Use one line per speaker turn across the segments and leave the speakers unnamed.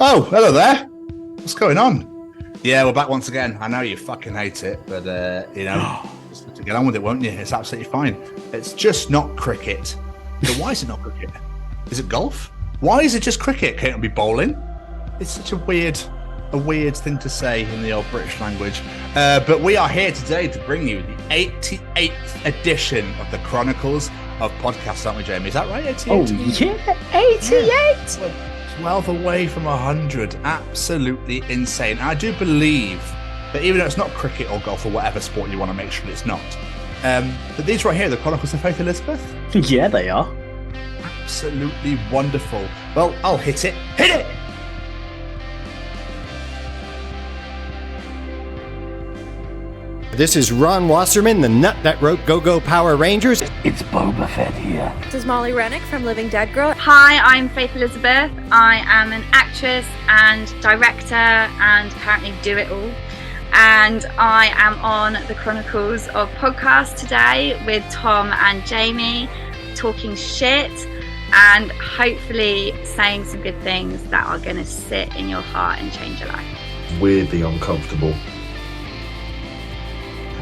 Oh, hello there. What's going on? Yeah, we're back once again. I know you fucking hate it, but, just have to get on with it, won't you? It's absolutely fine. It's just not cricket. So why is it not cricket? Is it golf? Why is it just cricket? Can't it be bowling? It's such a weird thing to say in the old British language. But we are here today to bring you the 88th edition of the Chronicles of Podcast, aren't we, Jamie? Is that right? 88?
Oh, yeah, 88!
Yeah. 12 away from 100. Absolutely insane. I do believe that even though it's not cricket or golf or whatever sport you want to make sure it's not, that these right here, the Chronicles of Faith Elizabeth,
Yeah, they are.
absolutely wonderful. Well, I'll hit it. Hit it!
This is Ron Wasserman, the nut that wrote Go-Go Power Rangers.
It's Boba Fett here.
This is Molly Rennick from Living Dead Girl.
Hi, I'm Faith Elizabeth. I am an actress and director and apparently do it all. And I am on the Chronicles of Podcast today with Tom and Jamie, talking shit and hopefully saying some good things that are going to sit in your heart and change your life.
Weirdly uncomfortable.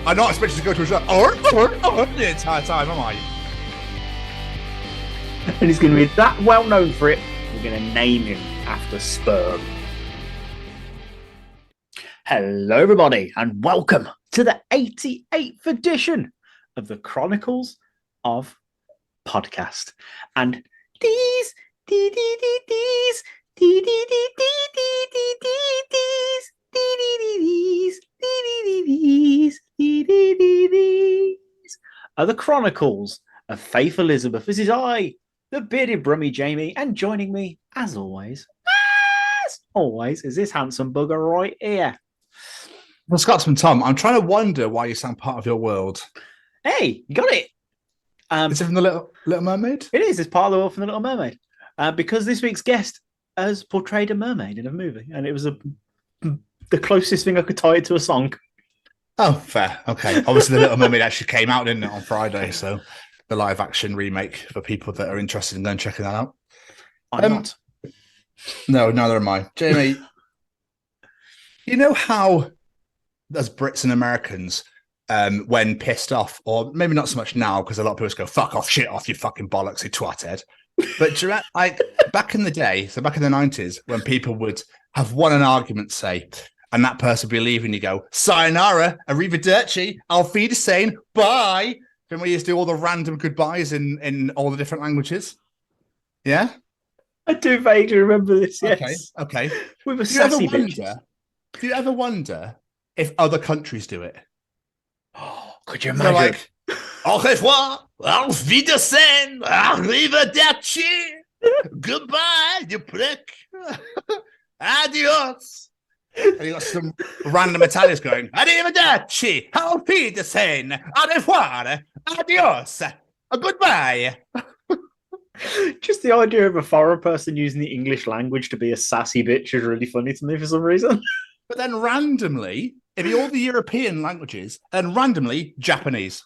I'm not expecting to go to a shop the entire time, am I?
And he's going to be that well known for it, we're going to name him after sperm. Hello, everybody, and welcome to the 88th edition of the Chronicles of Podcast. And these, are the Chronicles of Faith Elizabeth. This is I, the bearded brummy Jamie, and joining me, as always, is this handsome bugger right here.
Well, Scotsman Tom, I'm trying to wonder why you sound part of your world.
Hey, you got it.
Is it from the Little Mermaid?
It is. It's part of the world from the Little Mermaid. Because this week's guest has portrayed a mermaid in a movie, and it was the closest thing I could tie it to a song.
Oh, fair. Okay. Obviously, the Little Mermaid actually came out, didn't it, on Friday? So the live-action remake for people that are interested in going checking that out.
I'm not.
No, neither am I. Jamie, you know how, as Brits and Americans, when pissed off, or maybe not so much now, because a lot of people just go, fuck off, shit off, you fucking bollocks, you twatted. But back in the day, so back in the 90s, when people would have won an argument, say, and that person would be leaving, you go, sayonara, arrivederci, auf Wiedersehen, bye. Then we used to do all the random goodbyes in all the different languages. Yeah?
I do vaguely remember this, yes.
Okay.
We were sassy bitches.
Do you ever wonder if other countries do it?
Oh, could you
They're
imagine?
like, au revoir, auf Wiedersehen, arrivederci, goodbye, you prick, adios. And you got some random Italians going, arrivederci, auf Wiedersehen, au revoir, adios, goodbye.
Just the idea of a foreign person using the English language to be a sassy bitch is really funny to me for some reason.
But then randomly, it'd be all the European languages, and randomly Japanese.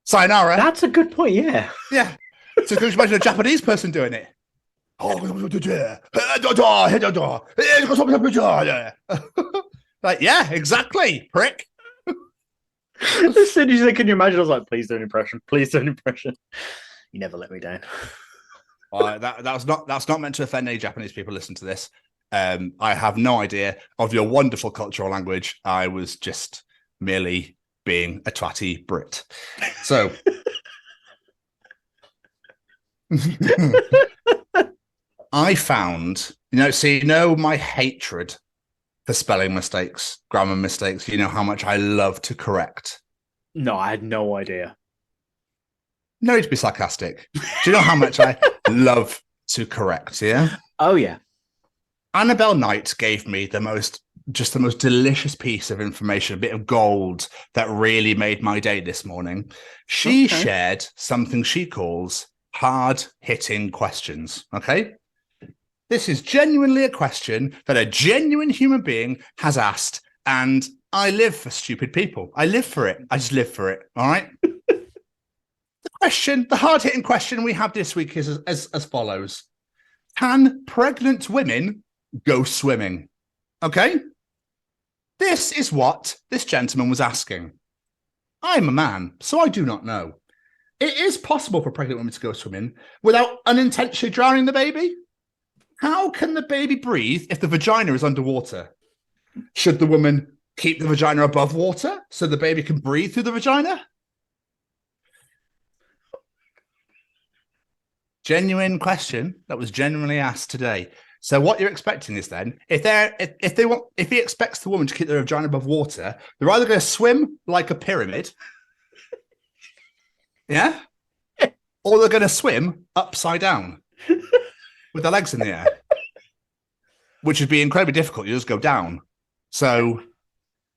Sayonara.
That's a good point, yeah.
Yeah. So can you imagine a Japanese person doing it? Like, yeah, exactly, prick.
As soon as you said, can you imagine? I was like, please do an impression. Please do an impression. You never let me down.
That's not meant to offend any Japanese people listening to this. I have no idea of your wonderful cultural language. I was just merely being a twatty Brit. So I found, my hatred for spelling mistakes, grammar mistakes. You know how much I love to correct.
No, I had no idea.
No need to be sarcastic. Do you know how much I love to correct? Yeah.
Oh, yeah.
Annabelle Knight gave me the most delicious piece of information, a bit of gold that really made my day this morning. She shared something she calls hard-hitting questions. Okay. This is genuinely a question that a genuine human being has asked, and I live for stupid people. I live for it. I just live for it. All right. The hard-hitting question we have this week is as follows. Can pregnant women go swimming. Okay? This is what this gentleman was asking. I'm a man, so I do not know. It is possible for pregnant women to go swimming without unintentionally drowning the baby. How can the baby breathe if the vagina is underwater? Should the woman keep the vagina above water so the baby can breathe through the vagina? Genuine question that was genuinely asked today. So what you're expecting is then, if he expects the woman to keep their vagina above water, they're either going to swim like a pyramid, yeah, or they're going to swim upside down with their legs in the air, which would be incredibly difficult. You just go down. So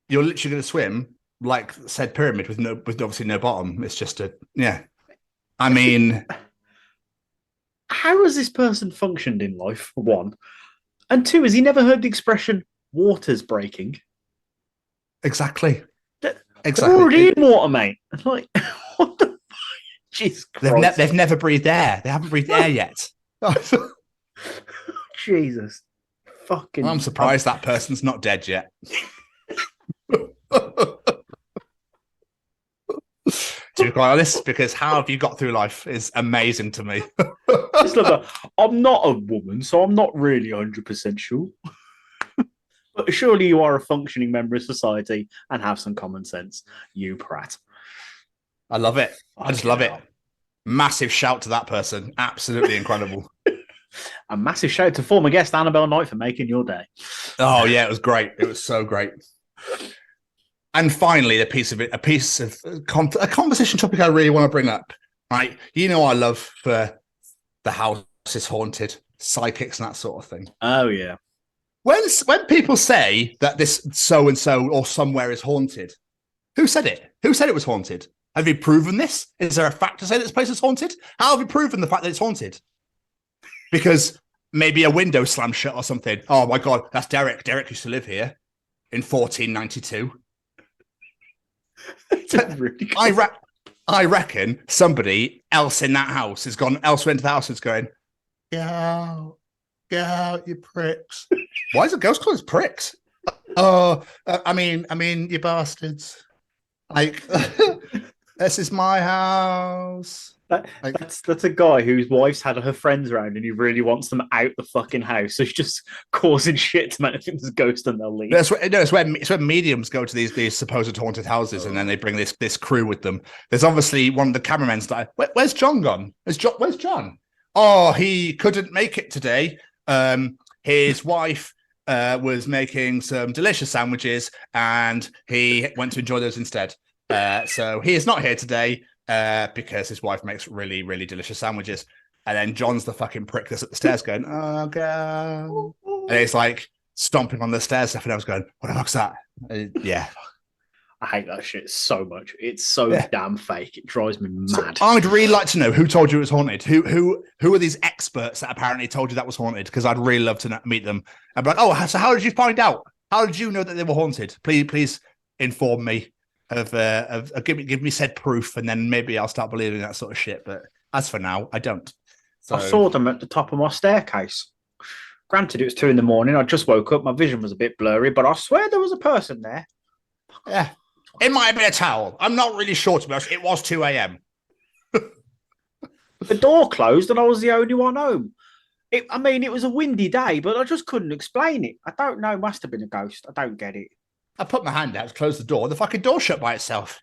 you're literally going to swim like said pyramid with obviously no bottom. It's just I mean,
how has this person functioned in life, for one? And two, has he never heard the expression water's breaking?
Exactly.
They're already in water, mate. Like, what the fuck? Jesus Christ.
They've never breathed air. They haven't breathed air yet.
Jesus. Fucking.
I'm surprised that person's not dead yet. To be quite honest, because how have you got through life is amazing to me.
I'm not a woman, so I'm not really 100% sure. But surely you are a functioning member of society and have some common sense, you prat.
I love it. I just love it. Massive shout to that person. Absolutely incredible.
A massive shout to former guest Annabelle Knight for making your day.
Oh yeah, it was great. It was so great. And finally, a conversation topic I really want to bring up. Right, you know, I love for the house is haunted, psychics, and that sort of thing.
Oh yeah.
When people say that this so and so or somewhere is haunted, who said it? Who said it was haunted? Have you proven this? Is there a fact to say that this place is haunted? How have you proven the fact that it's haunted? Because maybe a window slammed shut or something. Oh my God, that's Derek. Derek used to live here in 1492.
Really cool.
I reckon somebody else in that house has gone elsewhere into the house and is going, get out, you pricks. Why is a ghost called pricks? Oh, I mean, you bastards. Like, this is my house.
That's a guy whose wife's had her friends around and he really wants them out the fucking house. So he's just causing shit to make them think there's a ghost and they'll leave.
It's when mediums go to these supposed haunted houses and then they bring this crew with them. There's obviously one of the cameramen's like, where's John gone? Where's John? Oh, he couldn't make it today. His wife was making some delicious sandwiches and he went to enjoy those instead. So he is not here today. Because his wife makes really, really delicious sandwiches. And then John's the fucking prick that's at the stairs going, oh, God. And he's like stomping on the stairs. And I was going, what the fuck's that? Yeah.
I hate that shit so much. It's so damn fake. It drives me mad.
So I'd really like to know who told you it was haunted. Who are these experts that apparently told you that was haunted? Because I'd really love to meet them. I'd be like, oh, so how did you find out? How did you know that they were haunted? Please inform me. Give me said proof, and then maybe I'll start believing that sort of shit. But as for now, I don't. So...
I saw them at the top of my staircase. Granted, it was 2 a.m. I just woke up. My vision was a bit blurry, but I swear there was a person there.
Yeah, it might have been a towel. I'm not really sure, to be honest. It was 2 a.m.
The door closed, and I was the only one home. It was a windy day, but I just couldn't explain it. I don't know. It must have been a ghost. I don't get it.
I put my hand out to close the door. The fucking door shut by itself.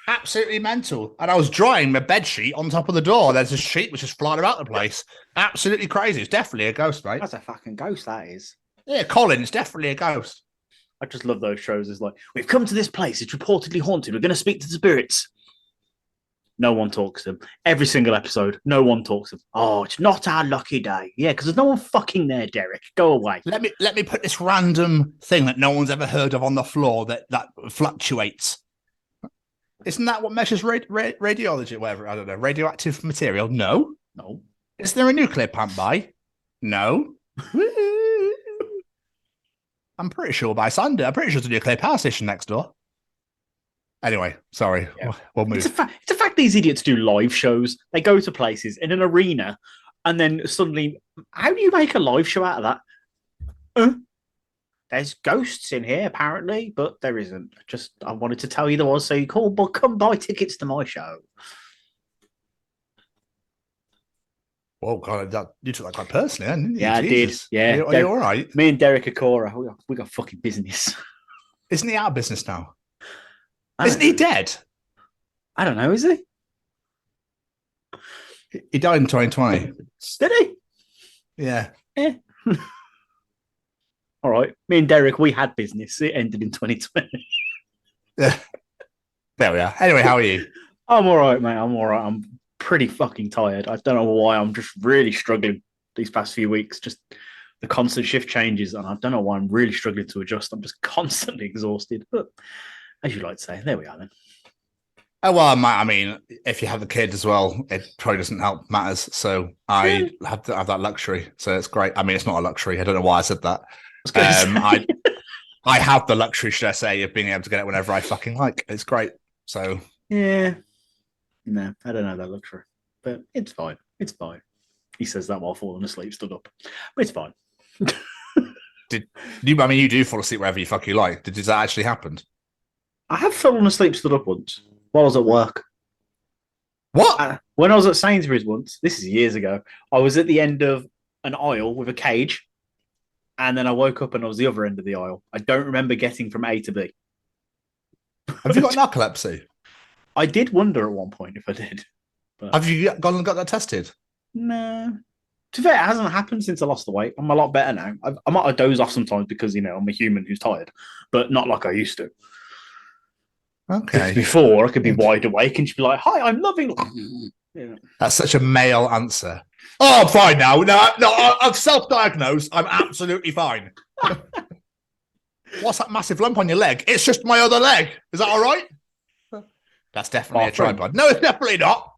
Absolutely mental. And I was drying my bed sheet on top of the door. There's a sheet which is flying about the place. Absolutely crazy. It's definitely a ghost, right?
That's a fucking ghost, that is.
Yeah, Colin, it's definitely a ghost.
I just love those shows. It's like, we've come to this place. It's reportedly haunted. We're going to speak to the spirits. No one talks to them. Every single episode, no one talks to them. Oh, it's not our lucky day. Yeah, because there's no one fucking there, Derek. Go away.
Let me put this random thing that no one's ever heard of on the floor that fluctuates. Isn't that what measures radiology? Whatever, I don't know. Radioactive material? No. Is there a nuclear plant by? No. I'm pretty sure by Sunday. I'm pretty sure there's a nuclear power station next door. Anyway, sorry. Yeah. We'll move.
It's a fact these idiots do live shows. They go to places in an arena and then suddenly, how do you make a live show out of that? There's ghosts in here, apparently, but there isn't. I wanted to tell you there was, so you call, but come buy tickets to my show.
Oh God, you took that quite personally, didn't you?
Yeah,
Jesus.
I did. Yeah,
are you all right?
Me and Derek Akora, we got fucking business.
Isn't he out of business now? Isn't he dead?
I don't know. Is he?
He died in 2020.
Did he?
Yeah.
All right. Me and Derek, we had business. It ended in 2020.
Yeah. There we are. Anyway, how are you?
I'm all right, mate. I'm all right. I'm pretty fucking tired. I don't know why. I'm just really struggling these past few weeks. Just the constant shift changes, and I don't know why I'm really struggling to adjust. I'm just constantly exhausted. But as you like to say, there we are then.
Oh, well, I mean, if you have the kid as well, it probably doesn't help matters. So I have to have that luxury. So it's great. I mean, it's not a luxury. I don't know why I said that. I have the luxury, should I say, of being able to get it whenever I fucking like. It's great. So
yeah. No, I don't know that luxury. But it's fine. It's fine. He says that while falling asleep, stood up. But it's fine.
You do fall asleep wherever you fuck you like. Did that actually happen?
I have fallen asleep, stood up once while I was at work.
What?
When I was at Sainsbury's once, this is years ago, I was at the end of an aisle with a cage, and then I woke up and I was the other end of the aisle. I don't remember getting from A to B.
Have you got narcolepsy?
I did wonder at one point if I did. But
have you gone and got that tested?
No. To be fair, it hasn't happened since I lost the weight. I'm a lot better now. I might doze off sometimes because, I'm a human who's tired, but not like I used to.
Okay.
Before, I could be wide awake and she'd be like, hi, I'm loving... Yeah.
That's such a male answer. Oh, I'm fine now. No, I'm self-diagnosed. I'm absolutely fine. What's that massive lump on your leg? It's just my other leg. Is that all right? That's definitely a tripod. No, it's definitely not.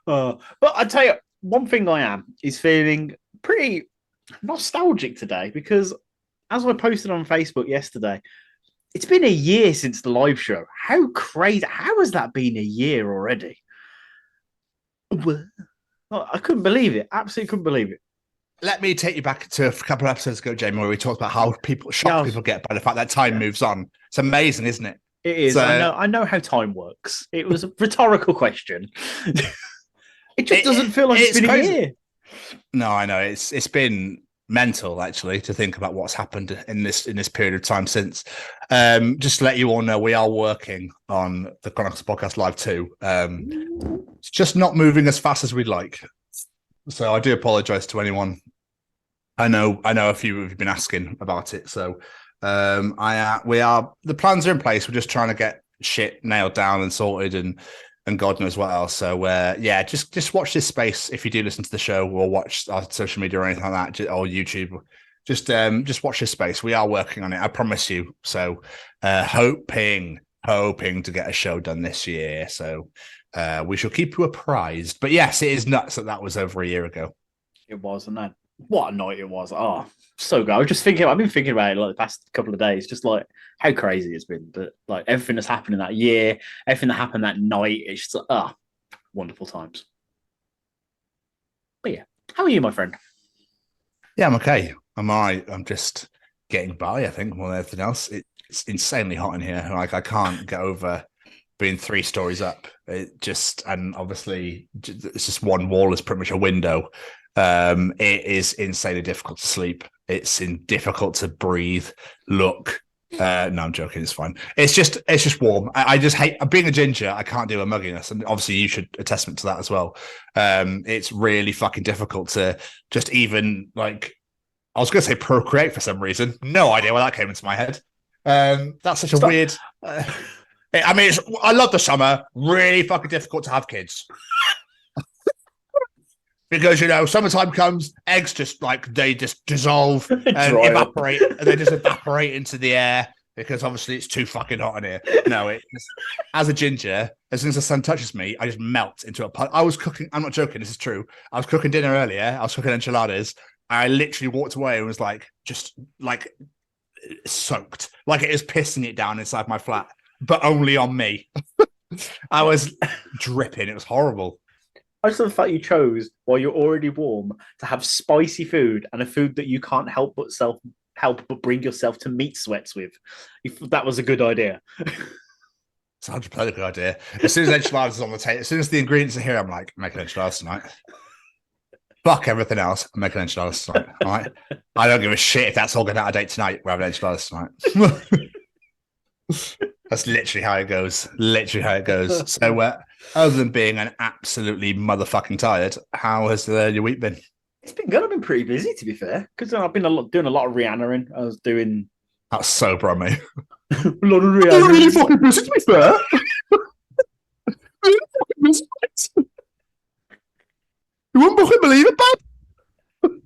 But I tell you, one thing I am is feeling pretty nostalgic today because as I posted on Facebook yesterday, it's been a year since the live show. How crazy. How has that been a year already? I couldn't believe it. Absolutely couldn't believe it.
Let me take you back to a couple of episodes ago, Jamie, where we talked about how people get by the fact that time moves on. It's amazing, isn't it?
It is. I know how time works. It was a rhetorical question. It just doesn't feel like it's been crazy. A year.
No, I know. It's been mental, actually, to think about what's happened in this period of time since. Just to let you all know, we are working on the Chronicles podcast live too. It's just not moving as fast as we'd like. So I do apologize to anyone. I know a few of you have been asking about it. So the plans are in place. We're just trying to get shit nailed down and sorted and God knows what else. So just watch this space if you do listen to the show or watch our social media or anything like that, or YouTube. Just watch this space. We are working on it. I promise you. So hoping to get a show done this year. So we shall keep you apprised. But yes, it is nuts that was over a year ago.
It was, and then what a night it was. Oh, so good. I've been thinking about it like the past couple of days, just like how crazy it's been. But like everything that's happened in that year, everything that happened that night, it's just wonderful times. But yeah, how are you, my friend?
Yeah, I'm okay. I'm all right. I'm just getting by, I think, more than anything else. It's insanely hot in here. Like I can't get over being 3 stories up. And obviously it's just one wall is pretty much a window. It is insanely difficult to sleep. It's difficult to breathe. Look, no, I'm joking. It's fine. It's just warm. I just hate being a ginger. I can't do a mugginess, and obviously you should attestament to that as well. It's really fucking difficult to just even like. I was going to say procreate for some reason. No idea why that came into my head. That's such a weird. I love the summer. Really fucking difficult to have kids. Because, summertime comes, eggs they just dissolve and evaporate, and they just evaporate into the air because obviously it's too fucking hot in here. No, as a ginger, as soon as the sun touches me, I just melt into a pot. I was cooking, I'm not joking, this is true. I was cooking dinner earlier, I was cooking enchiladas. I literally walked away and was just soaked. Like it was pissing it down inside my flat, but only on me. I was dripping. It was horrible.
I just love the fact you chose, while you're already warm, to have spicy food and a food that you can't help but bring yourself to meat sweats with. If that was a good idea.
It's 100% a good idea. As soon as enchiladas is on the table, as soon as the ingredients are here, I'm like, I'm making enchiladas tonight. Fuck everything else. I'm making enchiladas tonight. All right. I don't give a shit if that's all going out of date tonight. We're having enchiladas tonight. That's literally how it goes. Literally how it goes. So, other than being an absolutely motherfucking tired, how has your week been?
It's been good. I've been pretty busy, to be fair, because I've been doing a lot of Rihanna-ing. I was doing...
That's so brummy.
a lot of Rihanna.
I'm really fucking busy, to be fair. You wouldn't fucking believe it, bud.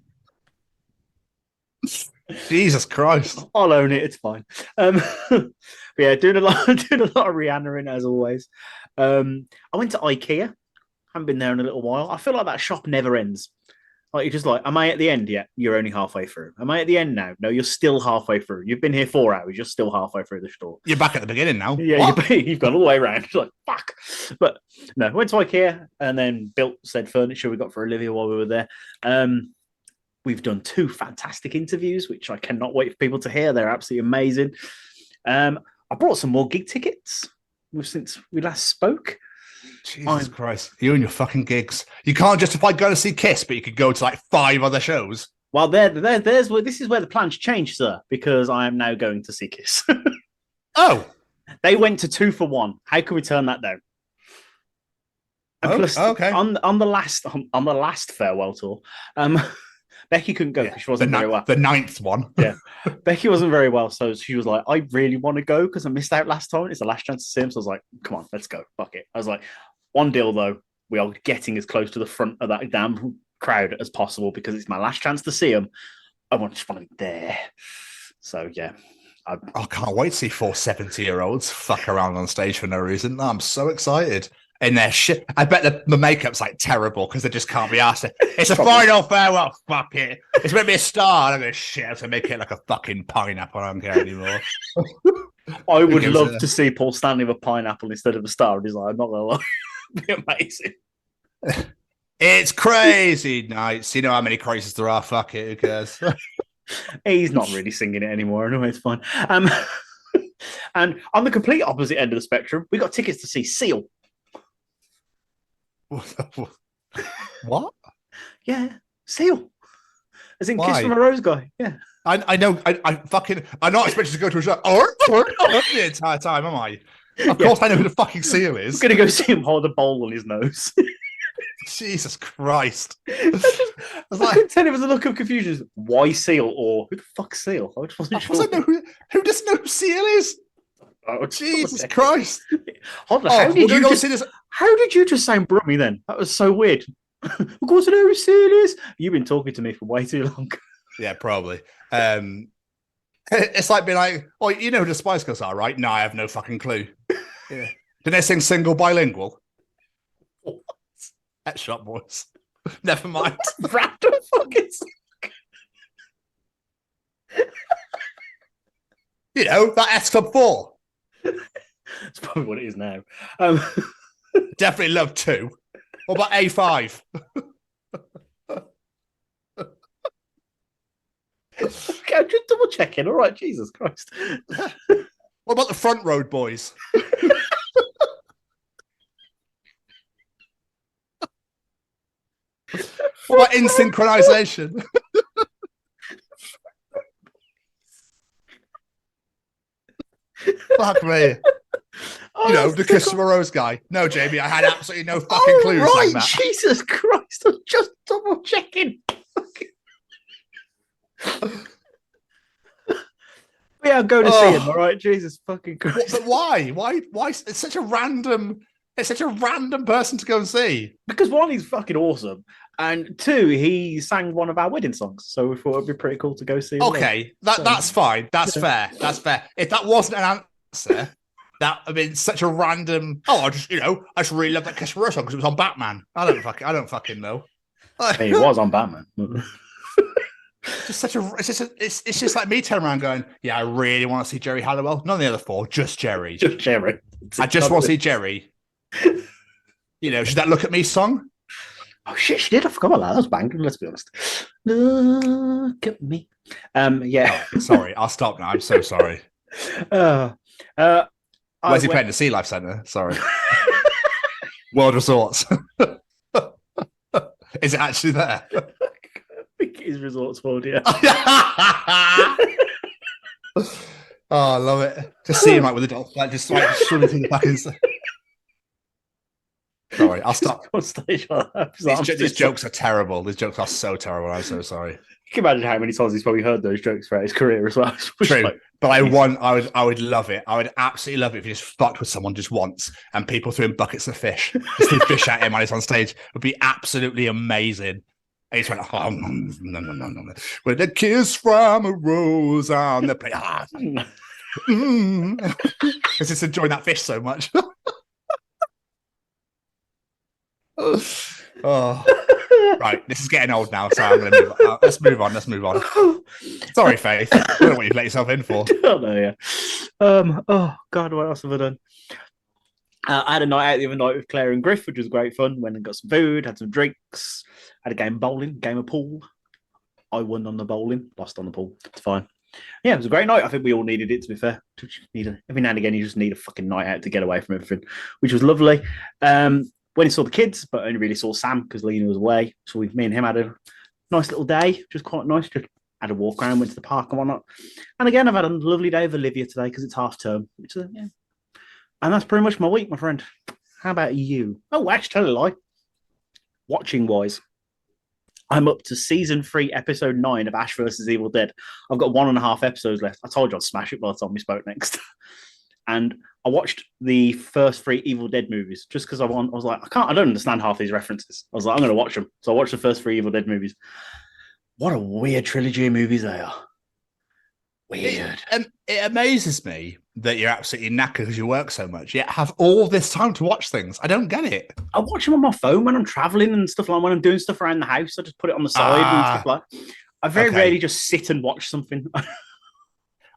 Jesus Christ.
I'll own it. It's fine. But yeah, doing a lot of Rihanna-ing, as always. I went to IKEA. Haven't been there in a little while. I feel like that shop never ends. Like, you're just like, am I at the end yet? You're only halfway through. Am I at the end now? No, you're still halfway through. You've been here 4 hours. You're still halfway through the store.
You're back at the beginning now.
Yeah, you've gone all the way around. You're like, fuck. But no, went to IKEA and then built said furniture we got for Olivia while we were there. We've done 2 fantastic interviews, which I cannot wait for people to hear. They're absolutely amazing. I brought some more gig tickets since we last spoke.
Jesus Christ. You and your fucking gigs. You can't justify going to see Kiss, but you could go to like 5 other shows.
Well, this is where the plans changed, sir, because I am now going to see Kiss.
Oh.
They went to 2 for 1. How can we turn that down? And plus,
okay.
On the last farewell tour, Becky couldn't go because she wasn't very well.
The 9th one.
Yeah. Becky wasn't very well, so she was like, I really want to go because I missed out last time. It's the last chance to see him. So I was like, come on, let's go. Fuck it. I was like, one deal though, we are getting as close to the front of that damn crowd as possible because it's my last chance to see him. I just want to be there. So yeah. I
can't wait to see 4 70-year-olds fuck around on stage for no reason. I'm so excited. In their shit. I bet the makeup's like terrible because they just can't be asked. It's a final farewell. Fuck it. It's meant to be a star. I'm going to shit. I have to make it like a fucking pineapple. I don't care anymore.
I would love to see Paul Stanley with a pineapple instead of a star. And he's like, I'm not going to lie. It'd be amazing.
It's crazy nights. You know how many crazes there are. Fuck it. Who cares?
He's not really singing it anymore. Anyway, it's fine. And on the complete opposite end of the spectrum, we got tickets to see Seal.
What?
Yeah, Seal. As in
Why?
Kiss from a Rose guy. Yeah.
I know. I'm not expected to go to a show the entire time, am I? Of course, I know who the fucking Seal is.
I'm gonna go see him hold a bowl on his nose.
Jesus Christ!
I couldn't tell it was a look of confusion. Why Seal or who the fuck Seal? I just wasn't sure.
Who doesn't know who Seal is?
Oh,
Jesus Christ!
Hold on, how did you
go
just
see this?
How did you just sound brummy then? That was so weird. Of course, I know who Seal is. You've been talking to me for way too long.
Yeah, probably. It's like being like, oh, you know who the Spice Girls are, right? No, I have no fucking clue. Yeah. Did they sing single bilingual? What? Pet Shop Boys. Never mind.
Random fucking.
You know, that S Club 4.
That's probably what it is now.
Definitely love 2. What about A5?
Okay, I'm just double checking. All right, Jesus Christ.
What about the Front Road Boys? What about In Synchronization? Fuck me. You know, the Christopher Rose guy. No, Jamie, I had absolutely no fucking clue.
Right,
that.
Jesus Christ. I'm just double checking. Yeah, go to see him, all right? Jesus fucking Christ.
But why? Why? It's such a random person to go and see.
Because 1, he's fucking awesome. And 2, he sang one of our wedding songs. So we thought it'd be pretty cool to go see him.
Okay, that's fine. That's fair. That's fair. If that wasn't an answer, that would have been such a random. Oh, I just really love that Christopher Rose song because it was on Batman. I don't fucking know.
He was on Batman.
It's just like me turning around going, yeah, I really want to see Jerry Halliwell. None of the other 4, just Jerry.
Just Jerry.
I just want to see Jerry. You know, should that Look at Me song?
Oh shit, she did. I forgot about that. That was banging. Let's be honest. Look at me. Yeah.
Sorry, I'll stop now. I'm so sorry.
uh, uh,
Where's he playing? The Sea Life Centre? Sorry. World Resorts. Is it actually there?
I think it is Resorts World, yeah.
Oh, I love it. Just see him like with the dog, like just like swimming through the back and sorry, I'll stop.
On stage like that.
These jokes are terrible. These jokes are so terrible. I'm so sorry.
You can imagine how many times he's probably heard those jokes throughout his career as well.
True,
like,
but I would love it. I would absolutely love it if he just fucked with someone just once and people threw him buckets of fish, just threw fish at him when he's on stage. It would be absolutely amazing. And he just went, oh, no. With a kiss from a rose on the plate. Because just enjoying that fish so much. Oh, right. This is getting old now, so I'm going to move on. Let's move on. Sorry, Faith. I don't know what you've let yourself in for.
I don't know, yeah. Oh, God, what else have I done? I had a night out the other night with Claire and Griff, which was great fun. Went and got some food, had some drinks, had a game of bowling, game of pool. I won on the bowling, lost on the pool. It's fine. Yeah, it was a great night. I think we all needed it, to be fair. Every now and again, you just need a fucking night out to get away from everything, which was lovely. When he saw the kids, but only really saw Sam because Lena was away. So me and him had a nice little day, which was quite nice. Just had a walk around, went to the park and whatnot. And again, I've had a lovely day with Olivia today because it's half term. Which is, yeah. And that's pretty much my week, my friend. How about you? Oh, actually, tell a lie. Watching wise, I'm up to season 3, episode 9 of Ash vs. Evil Dead. I've got 1.5 episodes left. I told you I'd smash it by the time we spoke next. And I watched the first 3 Evil Dead movies just because I was like, I don't understand half these references. I was like, I'm going to watch them. So I watched the first 3 Evil Dead movies. What a weird trilogy of movies they are. Weird.
It amazes me that you're absolutely knackered because you work so much, yet have all this time to watch things. I don't get it.
I watch them on my phone when I'm traveling and stuff like when I'm doing stuff around the house. I just put it on the side and stuff like that. I very rarely just sit and watch something.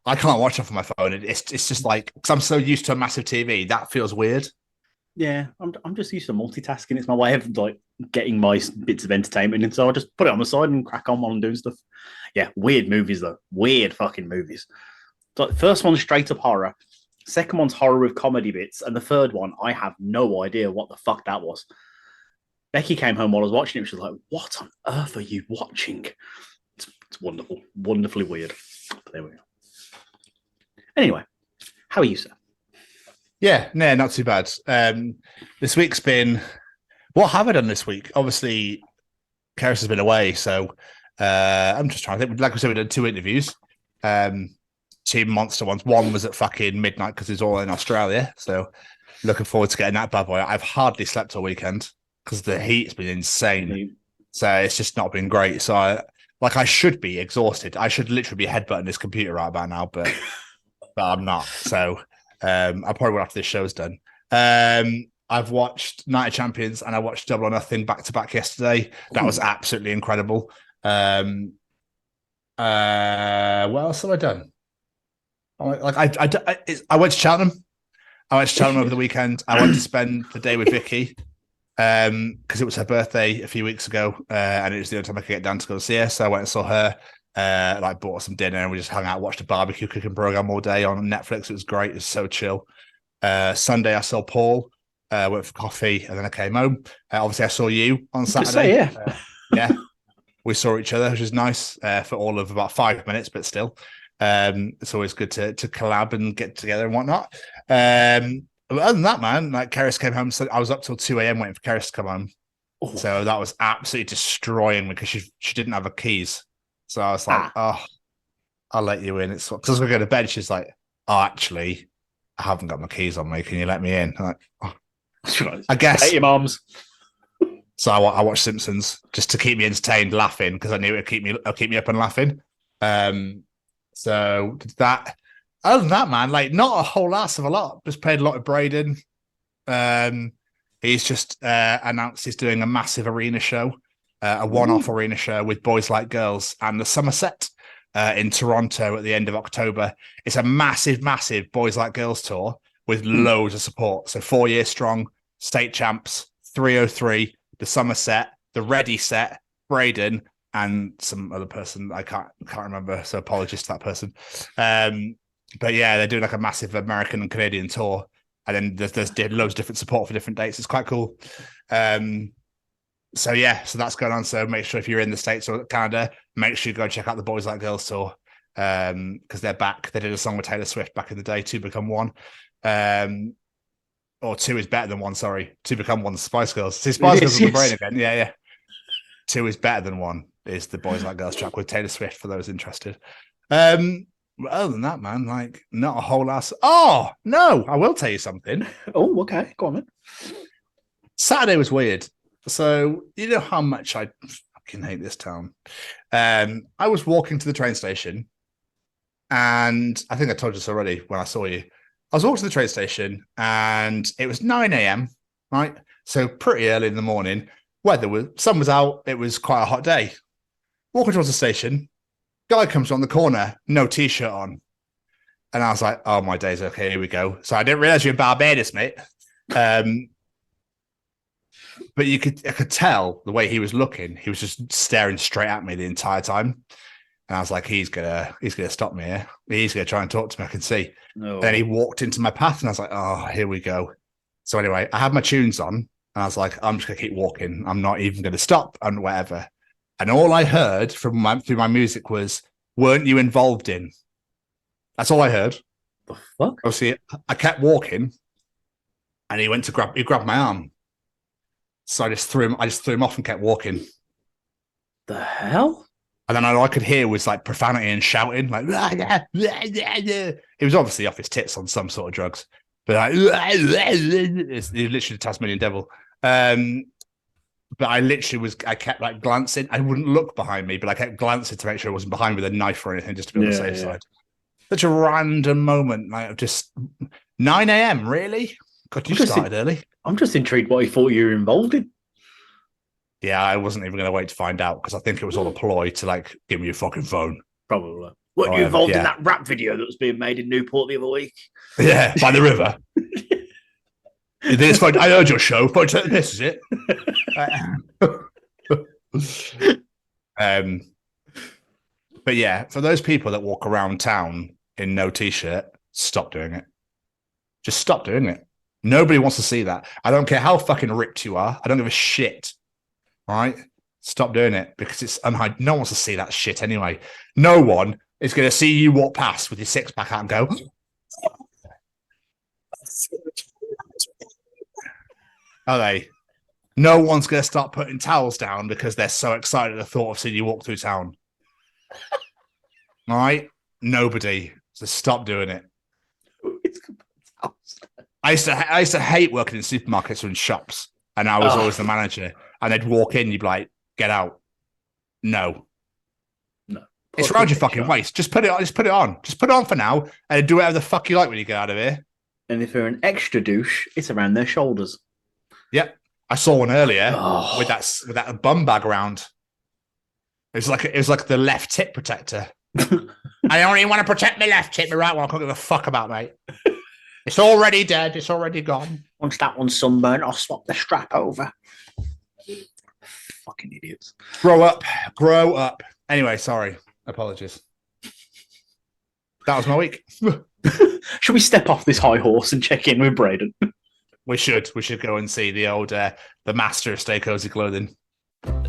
I can't watch it on my phone. It's just like, because I'm so used to a massive TV, that feels weird.
Yeah, I'm just used to multitasking. It's my way of like getting my bits of entertainment, and so I just put it on the side and crack on while I'm doing stuff. Yeah, weird movies though. Weird fucking movies. So the first one's straight up horror. Second one's horror with comedy bits, and the third one, I have no idea what the fuck that was. Becky came home while I was watching it. She was like, "What on earth are you watching?" It's wonderful, wonderfully weird. But there we go. Anyway, how are you, sir?
Yeah, no, not too bad. This week's been... What have I done this week? Obviously, Keris has been away, so I'm just trying to think. Like I said, we did 2 interviews. 2 monster ones. One was at fucking midnight because it's all in Australia, so looking forward to getting that bad boy. I've hardly slept all weekend because the heat's been insane. So it's just not been great. So I should be exhausted. I should literally be headbutting this computer right about now, but I'm not. So... I probably will after this show's done. I've watched Night of Champions and I watched Double or Nothing back to back yesterday. That was absolutely incredible. What else have I done? I went to Cheltenham. Over the weekend. I went to spend the day with Vicky because it was her birthday a few weeks ago, and it was the only time I could get down to go see her. So I went and saw her. Bought some dinner and we just hung out, watched a barbecue cooking program all day on Netflix. It was great. It was so chill. Sunday I saw Paul, went for coffee, and then I came home. Obviously I saw you on Saturday. Yeah, we saw each other, which is nice for all of about 5 minutes, but still, it's always good to collab and get together and whatnot. But other than that, man, like Keris came home, so I was up till 2 a.m. waiting for Keris to come home. Oh. So that was absolutely destroying me because she didn't have her keys. So I was like, oh, I'll let you in. It's because we go to bed. She's like, oh, actually, I haven't got my keys on me. Can you let me in? I'm like, oh. I guess.
Hate your moms.
So I watched Simpsons just to keep me entertained, laughing because I knew it'd keep me up and laughing. So did that. Other than that, man, like not a whole ass of a lot. Just played a lot of Braden. He's just announced he's doing a massive arena show. A one-off arena show with Boys Like Girls and the Somerset in Toronto at the end of October. It's a massive, massive Boys Like Girls tour with loads of support. So 4 years strong, state champs, 303, the Somerset, the Ready set, Braden, and some other person I can't remember. So apologies to that person. But yeah, they're doing like a massive American and Canadian tour, and then there's loads of different support for different dates. It's quite cool. So that's going on. So make sure if you're in the States or Canada, make sure you go check out the Boys Like Girls tour, because they're back. They did a song with Taylor Swift back in the day, Two Become One. Or two is better than one, sorry. Two Become One, Spice Girls. See, Spice Girls on the brain again. Yeah. Two is better than one is the Boys Like Girls track with Taylor Swift for those interested. Other than that, man, like not a whole ass. Oh, no, I will tell you something.
Oh, okay. Go on, man.
Saturday was weird. So, you know how much I fucking hate this town. I was walking to the train station, and I think I told you this already when I saw you. I was walking to the train station, and it was 9 a.m., right? So pretty early in the morning. Sun was out. It was quite a hot day. Walking towards the station, guy comes around the corner, no t-shirt on. And I was like, oh, my days. Okay, here we go. So I didn't realize you're in Barbados, mate. But I could tell the way he was looking. He was just staring straight at me the entire time. And I was like, he's gonna stop me here. He's gonna try and talk to me. I can see. No. And then he walked into my path, and I was like, oh, here we go. So anyway, I had my tunes on, and I was like, I'm just gonna keep walking. I'm not even gonna stop and whatever. And all I heard through my music was, "Weren't you involved in?" That's all I heard.
The fuck?
Obviously, I kept walking, and he grabbed my arm. So I just threw him off and kept walking.
The hell?
And then all I could hear was like profanity and shouting, like, he was obviously off his tits on some sort of drugs, but like, he's literally the Tasmanian devil. But I kept like glancing. I wouldn't look behind me, but I kept glancing to make sure I wasn't behind with a knife or anything, just to be on the safe side. Such a random moment, like just 9 a.m. Really? God, you started early.
I'm just intrigued what he thought you were involved in.
Yeah, I wasn't even going to wait to find out because I think it was all a ploy to like give me your fucking phone.
Probably. Weren't you involved in that rap video that was being made in Newport the other week?
Yeah, by the river. I heard your show. This is it. But yeah, for those people that walk around town in no t-shirt, stop doing it. Just stop doing it. Nobody wants to see that. I don't care how fucking ripped you are. I don't give a shit. All right? Stop doing it because it's unhygienic. No one wants to see that shit anyway. No one is going to see you walk past with your six-pack out and go, are they? No one's going to start putting towels down because they're so excited at the thought of seeing you walk through town. All right? Nobody. So stop doing it. I used to hate working in supermarkets or in shops, and I was always the manager. And they'd walk in, you'd be like, "Get out!" No. It's around your fucking waist. Just put it on. Just put it on. Just put it on for now, and do whatever the fuck you like when you get out of here.
And if they're an extra douche, it's around their shoulders.
Yep, I saw one earlier with that bum bag around. It was like the left tit protector. I only want to protect my left tit, my right one I can't give a fuck about, mate. It's already dead. It's already gone.
Once that one's sunburned, I'll swap the strap over. Fucking idiots.
Grow up. Grow up. Anyway, sorry. Apologies. That was my week.
Should we step off this high horse and check in with Braden?
We should. We should go and see the old, the master of Stay Cozy Clothing.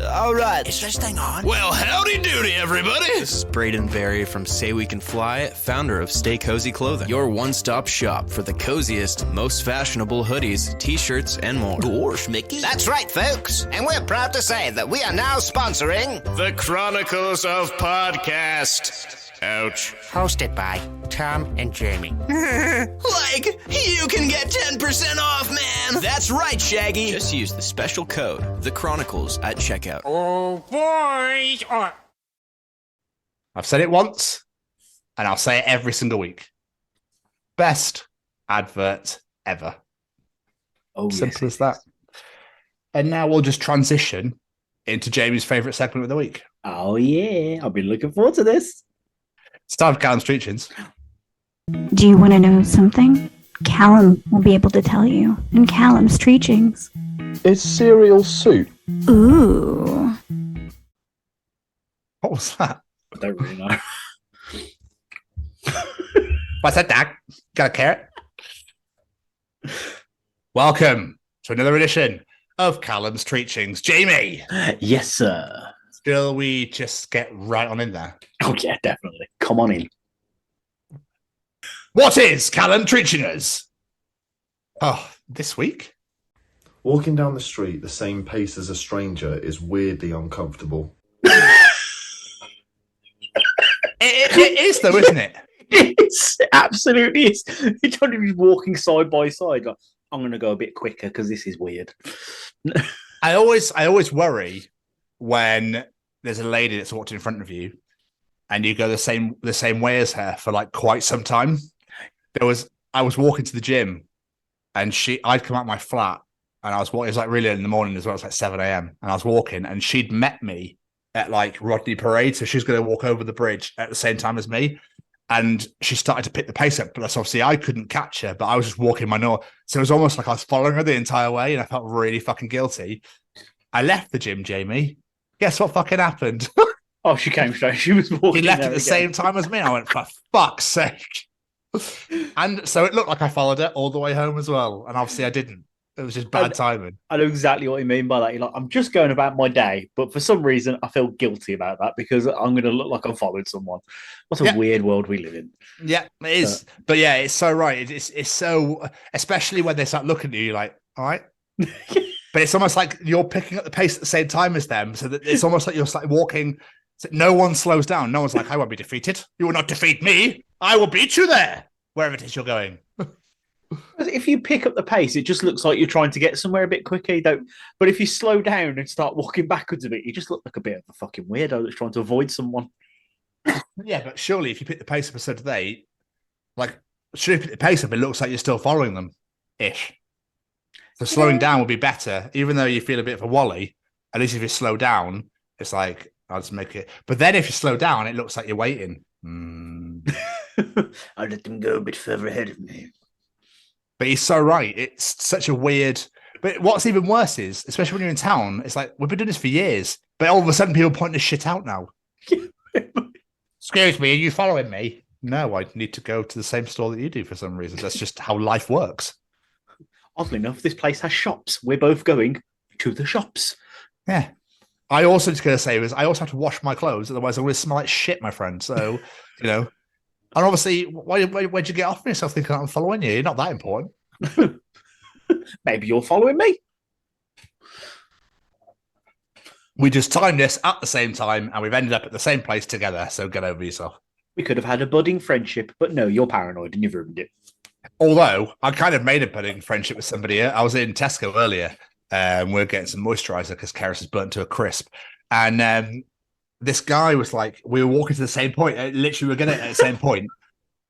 All right, is this thing on?
Well, howdy doody, everybody.
This is Braden Berry from Say We Can Fly, founder of Stay Cozy Clothing, your one-stop shop for the coziest, most fashionable hoodies, t-shirts, and more.
Gosh, Mickey.
That's right, folks, and we're proud to say that we are now sponsoring
the Chronicles of Podcast. Ouch.
Hosted by Tom and Jamie.
Like, you can get 10% off, man! That's right, Shaggy! Just use the special code, The Chronicles, at checkout.
Oh, boys!
I've said it once, and I'll say it every single week. Best advert ever.
Oh,
simple as that. And now we'll just transition into Jamie's favourite segment of the week.
Oh, yeah. I've been looking forward to this.
It's time for Callum's Treachings.
Do you want to know something? Callum will be able to tell you in Callum's Treachings.
Is cereal soup?
Ooh.
What was that?
I don't really know.
What's that, Dak? Got a carrot? Welcome to another edition of Callum's Treachings. Jamie!
Yes, sir.
Shall we just get right on in there?
Oh, yeah, definitely. Come on in.
What is Callum treaching us? Oh, this week?
Walking down the street the same pace as a stranger is weirdly uncomfortable.
It is, though, isn't it?
It absolutely is. You're trying to be walking side by side. Like, I'm going to go a bit quicker because this is weird.
I always worry when there's a lady that's walked in front of you and you go the same way as her for like quite some time. I was walking to the gym and I'd come out my flat and I was walking, it was like really early in the morning as well, it was like 7 a.m. and I was walking and she'd met me at like Rodney Parade, so she was going to walk over the bridge at the same time as me. And she started to pick the pace up, but that's obviously I couldn't catch her, but I was just walking my north. So it was almost like I was following her the entire way and I felt really fucking guilty. I left the gym, Jamie. Guess what fucking happened?
Oh, she came straight. She was walking.
He left at the same time as me. I went, for fuck's sake. And so it looked like I followed her all the way home as well. And obviously I didn't. It was just bad timing.
I know exactly what you mean by that. You're like, I'm just going about my day, but for some reason I feel guilty about that because I'm going to look like I'm following someone. What a weird world we live in.
Yeah, it is. But yeah, it's so right. It's so, especially when they start looking at you like, all right. But it's almost like you're picking up the pace at the same time as them. So that it's almost like you're like walking. So no one slows down. No one's like, I won't be defeated. You will not defeat me. I will beat you there. Wherever it is you're going.
If you pick up the pace, it just looks like you're trying to get somewhere a bit quicker. You don't. But if you slow down and start walking backwards a bit, you just look like a bit of a fucking weirdo that's trying to avoid someone.
Yeah, but surely if you pick the pace up a certain day, like, should you pick the pace up, it looks like you're still following them ish. So slowing down would be better, even though you feel a bit of a wally. At least if you slow down, it's like, I'll just make it. But then if you slow down, it looks like you're waiting.
I'll let them go a bit further ahead of me.
But he's so right. It's such a weird. But what's even worse is, especially when you're in town, it's like, we've been doing this for years. But all of a sudden, people point this shit out now. Excuse me, are you following me? No, I need to go to the same store that you do for some reason. That's just how life works.
Oddly enough, this place has shops. We're both going to the shops.
Yeah. I also just going to say I also have to wash my clothes. Otherwise, I'm going to smell like shit, my friend. So, you know. And obviously, where'd you get off on yourself thinking I'm following you? You're not that important.
Maybe you're following me.
We just timed this at the same time and we've ended up at the same place together. So get over yourself.
We could have had a budding friendship, but no, you're paranoid and you've ruined it.
Although I kind of made a budding friendship with somebody. I was in Tesco earlier. We're getting some moisturizer because Karis is burnt to a crisp. And this guy was like, we were walking to the same point. Literally, we were getting at the same point.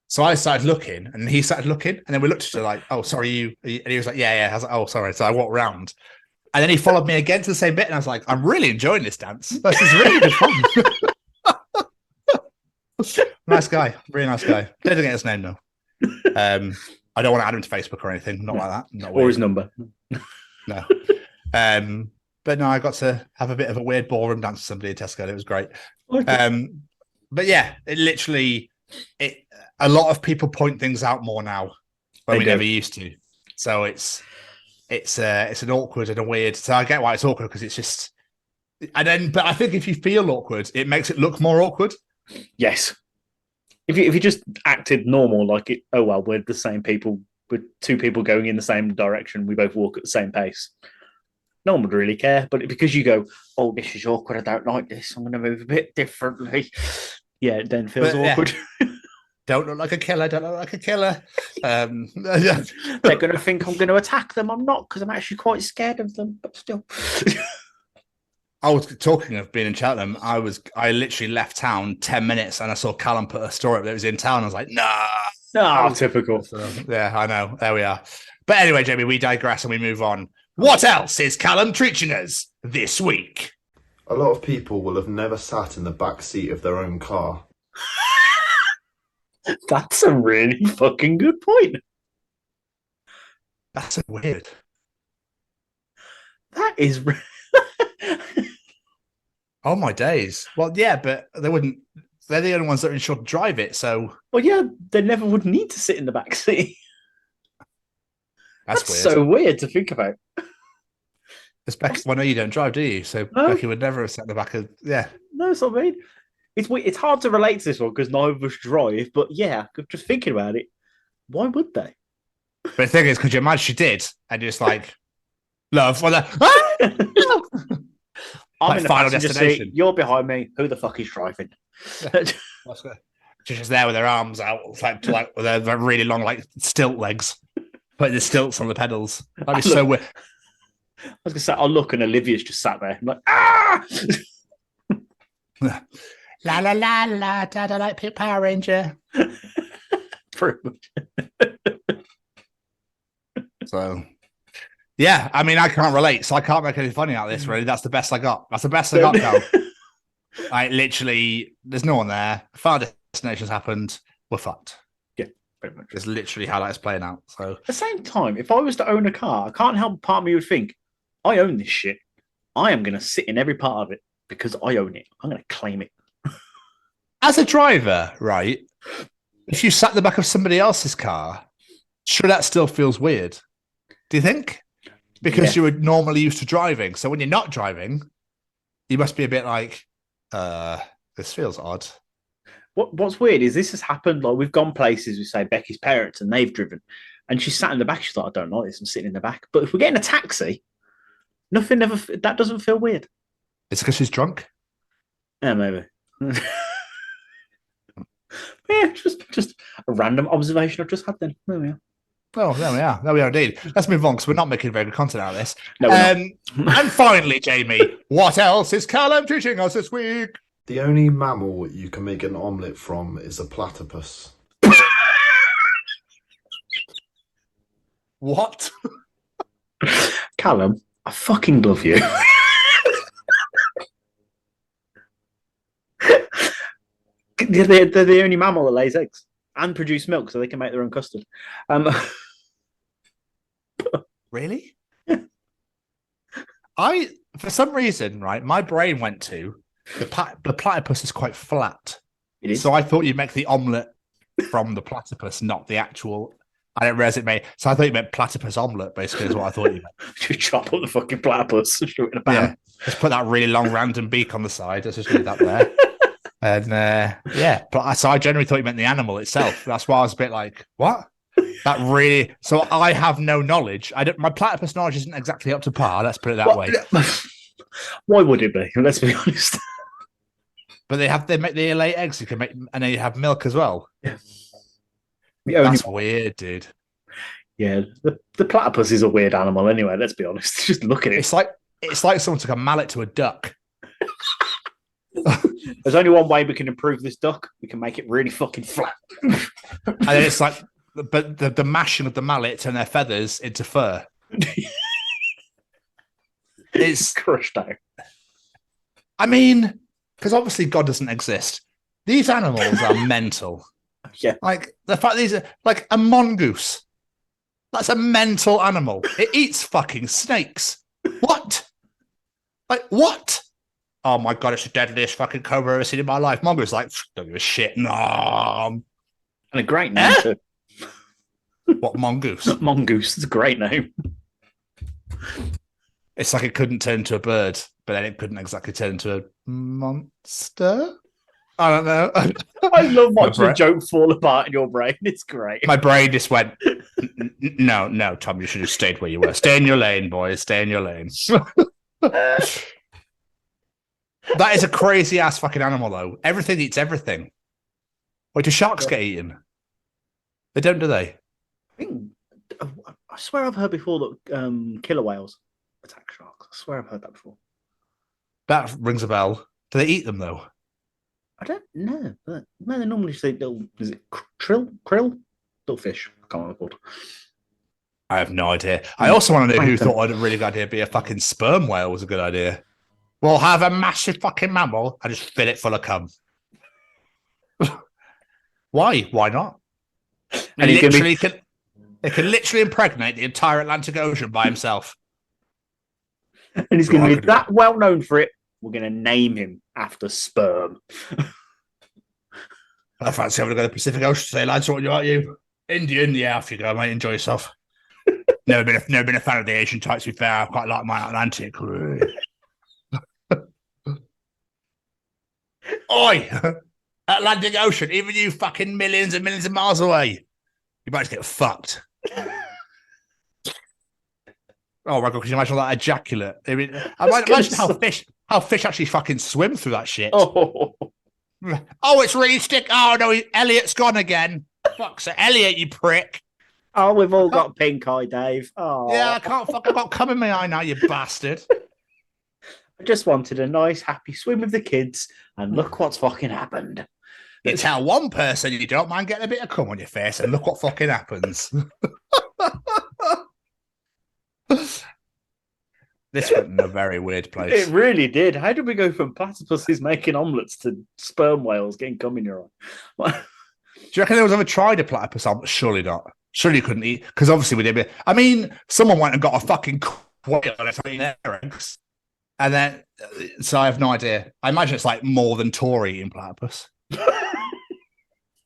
So I started looking, and he started looking, and then we looked at each other like, "Oh, sorry, you." And he was like, "Yeah." I was like, "Oh, sorry." So I walked round, and then he followed me again to the same bit, and I was like, "I'm really enjoying this dance. This is really good fun." Nice guy, really nice guy. Didn't get his name though. I don't want to add him to Facebook or anything. Not like that. Not
or his number.
No. But no, I got to have a bit of a weird ballroom dance with somebody at Tesco. It was great. Okay. But yeah, a lot of people point things out more now when we never used to. So it's an awkward and a weird. So I get why it's awkward because it's just. But I think if you feel awkward, it makes it look more awkward.
Yes. If you just acted normal, like it. Oh well, we're the same people. We're two people going in the same direction. We both walk at the same pace. No one would really care, but because you go, oh, this is awkward, I don't like this, I'm going to move a bit differently. Yeah, it then feels awkward.
Yeah. Don't look like a killer, don't look like a killer.
They're going to think I'm going to attack them. I'm not, because I'm actually quite scared of them, but still.
I was talking of being in Cheltenham. I literally left town 10 minutes and I saw Callum put a story up that was in town. I was like, nah.
Oh, typical.
So, yeah, I know. There we are. But anyway, Jamie, we digress and we move on. What else is Callum treaching us this week?
A lot of people will have never sat in the back seat of their own car.
That's a really fucking good point.
That's weird.
That is...
Oh my days. Well, yeah, but they wouldn't. They're the only ones that are insured to drive it. So,
Well, yeah, they never would need to sit in the back seat.
that's weird.
So weird to think about.
It's Becky. Well, no, you don't drive, do you? So
No.
Becky would never have sat in the back of. Yeah.
No, that's what I mean. It's hard to relate to this one because neither of us drive. But yeah, just thinking about it, why would they?
But the thing is, because you imagine she did, and you're just like, love, well,
I'm
like
in the
Final
passenger
Destination.
seat. You're behind me. Who the fuck is driving?
She's just there with her arms out, like with her really long, like stilt legs, putting the stilts on the pedals. That'd be so weird.
I was gonna say, I'll look, and Olivia's just sat there. I'm like, ah!
La la la la, Dad, I like Pink Power Ranger.
Pretty much.
So, yeah, I mean, I can't relate, so I can't make anything funny out of this, really. That's the best I got. That's the best I got, Cal. I literally, there's no one there. Final Destination's happened. We're fucked.
Yeah, pretty much.
It's literally how that's playing out. So,
At the same time, if I was to own a car, I can't help part of me would think, I own this shit. I am going to sit in every part of it because I own it. I'm going to claim it.
as a driver, right, if you sat in the back of somebody else's car, sure, that still feels weird. Do you think? Because you were normally used to driving. So when you're not driving, you must be a bit like, this feels odd.
What's weird is this has happened. Like we've gone places with, say, Becky's parents, and they've driven, and she sat in the back. She's like, I don't like this. I'm sitting in the back. But if we're getting a taxi, that doesn't feel weird.
It's because she's drunk.
Yeah, maybe. Yeah, just a random observation I've just had. Then there we are.
Oh, there we are. There we are indeed. Let's move on because we're not making very good content out of this.
No, we're not.
And finally, Jamie, what else is Callum teaching us this week?
The only mammal you can make an omelette from is a platypus.
What?
Callum, I fucking love you. They're the only mammal that lays eggs and produce milk, so they can make their own custard.
Really? For some reason, right, my brain went to the platypus is quite flat.
It is.
So I thought you'd make the omelette from the platypus, not the actual. I didn't realize it made. So I thought you meant platypus omelette, basically, is what I thought you meant.
Just chop up the fucking platypus, shoot in a pan.
Yeah. Just put that really long random beak on the side. Let's just leave that there. And so I generally thought you meant the animal itself. That's why I was a bit like, what? That really. So I have no knowledge. My platypus knowledge isn't exactly up to par. Let's put it that way.
Why would it be? Let's be honest.
But they lay eggs. You can make, and then you have milk as well.
Yeah.
That's weird, dude.
Yeah, the platypus is a weird animal anyway. Let's be honest. Just look at it.
It's like someone took a mallet to a duck.
There's only one way we can improve this duck. We can make it really fucking flat.
And then it's like, but the mashing of the mallet turned their feathers into fur. It's
crushed out.
I mean, because obviously God doesn't exist. These animals are mental.
Yeah.
Like the fact these are like a mongoose. That's a mental animal. It eats fucking snakes. What? Like what? Oh my God, it's the deadliest fucking cobra I've ever seen in my life. Mongoose like, don't give a shit. No.
And a great name too.
What, mongoose?
Mongoose. It's a great name.
It's like it couldn't turn into a bird, but then it couldn't exactly turn into a monster. I don't know.
I love watching the joke fall apart in your brain. It's great.
My brain just went, no, Tom, you should have stayed where you were. Stay in your lane, boys. Stay in your lane. That is a crazy ass fucking animal, though. Everything eats everything. Wait, do sharks get eaten? They don't, do they?
I swear I've heard before that killer whales attack sharks. I swear I've heard that before.
That rings a bell. Do they eat them, though?
I don't know. But no, they normally say little. Is it krill? Little fish. I can't remember what they're called.
I have no idea. I also want to know who thought a really good idea be a fucking sperm whale was a good idea. We'll have a massive fucking mammal and just fill it full of cum. Why? Why not? And it can literally impregnate the entire Atlantic Ocean by himself.
And he's going to be that well known for it. We're going to name him after sperm.
I fancy having to go to the Pacific Ocean today, lads. What about you? Indian, yeah, off you go, mate. Enjoy yourself. Never been a fan of the Asian type, to be fair. I quite like my Atlantic. Oi! Atlantic Ocean, even you fucking millions and millions of miles away. You might just get fucked. Oh my god, can you imagine that ejaculate? I mean, imagine how fish actually fucking swim through that shit. Oh, it's really stick. Oh no, Elliot's gone again. Fuck, so Elliot, you prick.
Oh, we've all got pink eye, Dave. Oh,
yeah, I can't fucking got cum in my eye now, you bastard.
I just wanted a nice, happy swim with the kids, and look what's fucking happened.
You tell one person you don't mind getting a bit of cum on your face, and look what fucking happens. This went in a very weird place.
It really did. How did we go from platypuses making omelets to sperm whales getting cum in your eye?
Do you reckon there was ever tried a platypus omelet? Surely not. Surely you couldn't eat, because obviously we did. I mean, someone went and got a fucking quail and eating their eggs, and then so I have no idea. I imagine it's like more than Tory eating platypus.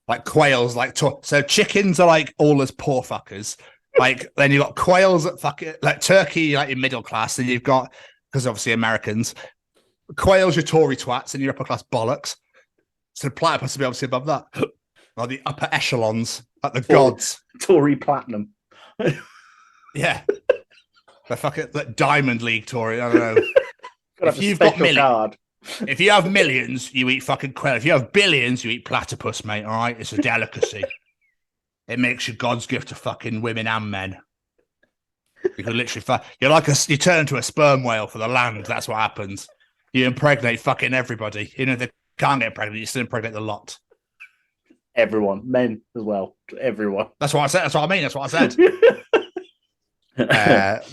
Like quails, so chickens are like all as poor fuckers. Like then you've got quails that fucking like turkey, like in middle class, and you've got, because obviously Americans, quails your Tory twats and your upper class bollocks. So the platypus will be obviously above that, like the upper echelons, like the gods.
Tory platinum.
Yeah, the fucking like Diamond League Tory. I don't know. If you've got millions, if you have millions, you eat fucking quail. If you have billions, you eat platypus, mate. All right, it's a delicacy. It makes you God's gift to fucking women and men. You can literally, you turn into a sperm whale for the land. That's what happens. You impregnate fucking everybody. You know, they can't get pregnant. You still impregnate the lot.
Everyone, men as well. Everyone.
That's what I said. That's what I mean. That's what I said.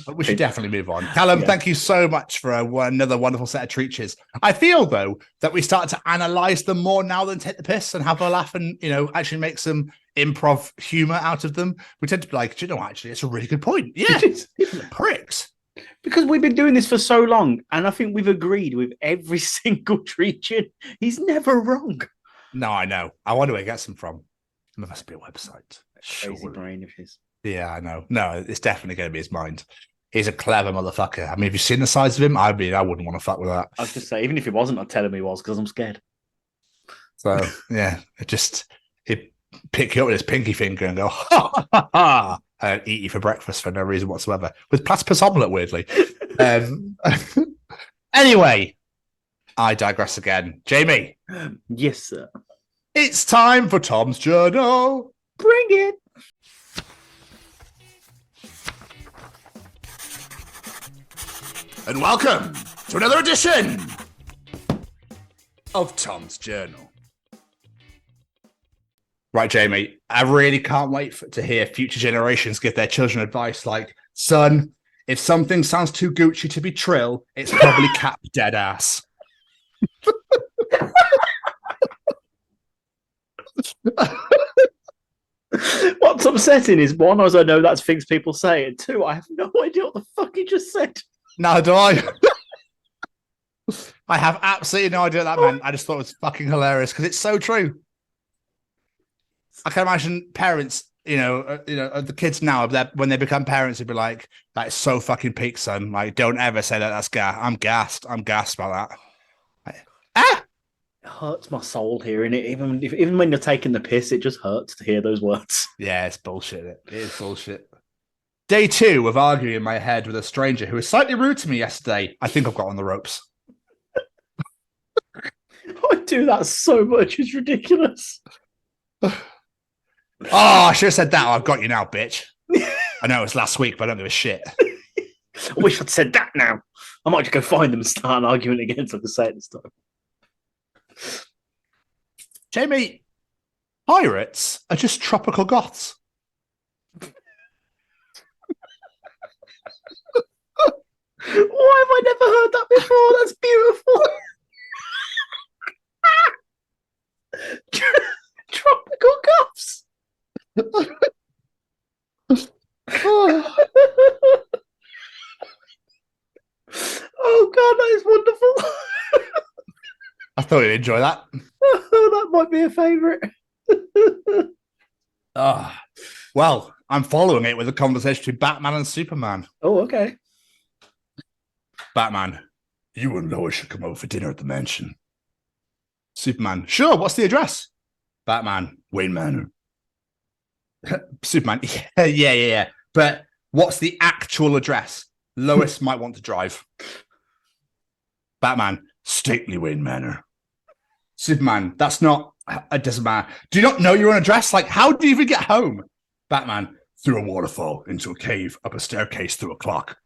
But we should definitely move on. Callum, thank you so much for another wonderful set of treaches. I feel, though, that we start to analyze them more now than take the piss and have a laugh and, actually make some improv humor out of them. We tend to be like, actually, it's a really good point. Yeah, pricks.
Because we've been doing this for so long, and I think we've agreed with every single treaching. He's never wrong.
No, I know. I wonder where he gets them from. There must be a website.
Crazy brain of his.
Yeah, I know. No, it's definitely going to be his mind. He's a clever motherfucker. I mean, have you seen the size of him? I mean, I wouldn't want to fuck with that.
I was just say, even if he wasn't, I'd tell him he was, because I'm scared.
So, yeah, he'd pick you up with his pinky finger and go, ha, ha, ha, ha, and eat you for breakfast for no reason whatsoever. With platypus omelette, weirdly. Anyway, I digress again. Jamie.
Yes, sir.
It's time for Tom's Journal.
Bring it.
And welcome to another edition of Tom's Journal. Right, Jamie, I really can't wait to hear future generations give their children advice like, son, if something sounds too Gucci to be Trill, it's probably Cap dead ass.
What's upsetting is, one, as I know that's things people say, and two, I have no idea what the fuck he just said.
Neither do I. I have absolutely no idea what that meant. I just thought it was fucking hilarious because it's so true. I can imagine parents, the kids now, when they become parents, they'd be like, "That's so fucking peak, son. Like, don't ever say that. That's gas. I'm gassed. I'm gassed about that."
It hurts my soul hearing it. Even when you're taking the piss, it just hurts to hear those words.
Yeah, it's bullshit. It is bullshit. Day 2 of arguing in my head with a stranger who was slightly rude to me yesterday. I think I've got on the ropes.
I do that so much. It's ridiculous.
I should have said that. I've got you now, bitch. I know it was last week, but I don't give a shit.
I wish I'd said that now. I might just go find them and start an argument again so I can say it this time.
Jamie, pirates are just tropical goths.
Why have I never heard that before? That's beautiful. Tropical goths.
thought you'd enjoy that.
That might be a favourite.
Well, I'm following it with a conversation between Batman and Superman.
Oh, okay.
Batman, you and Lois should come over for dinner at the mansion. Superman, sure, what's the address? Batman, Wayne Manor. Superman, yeah. But what's the actual address? Lois might want to drive. Batman, stately Wayne Manor. Superman, that's not, it doesn't matter. Do you not know your own address? Like, how do you even get home? Batman, through a waterfall, into a cave, up a staircase, through a clock.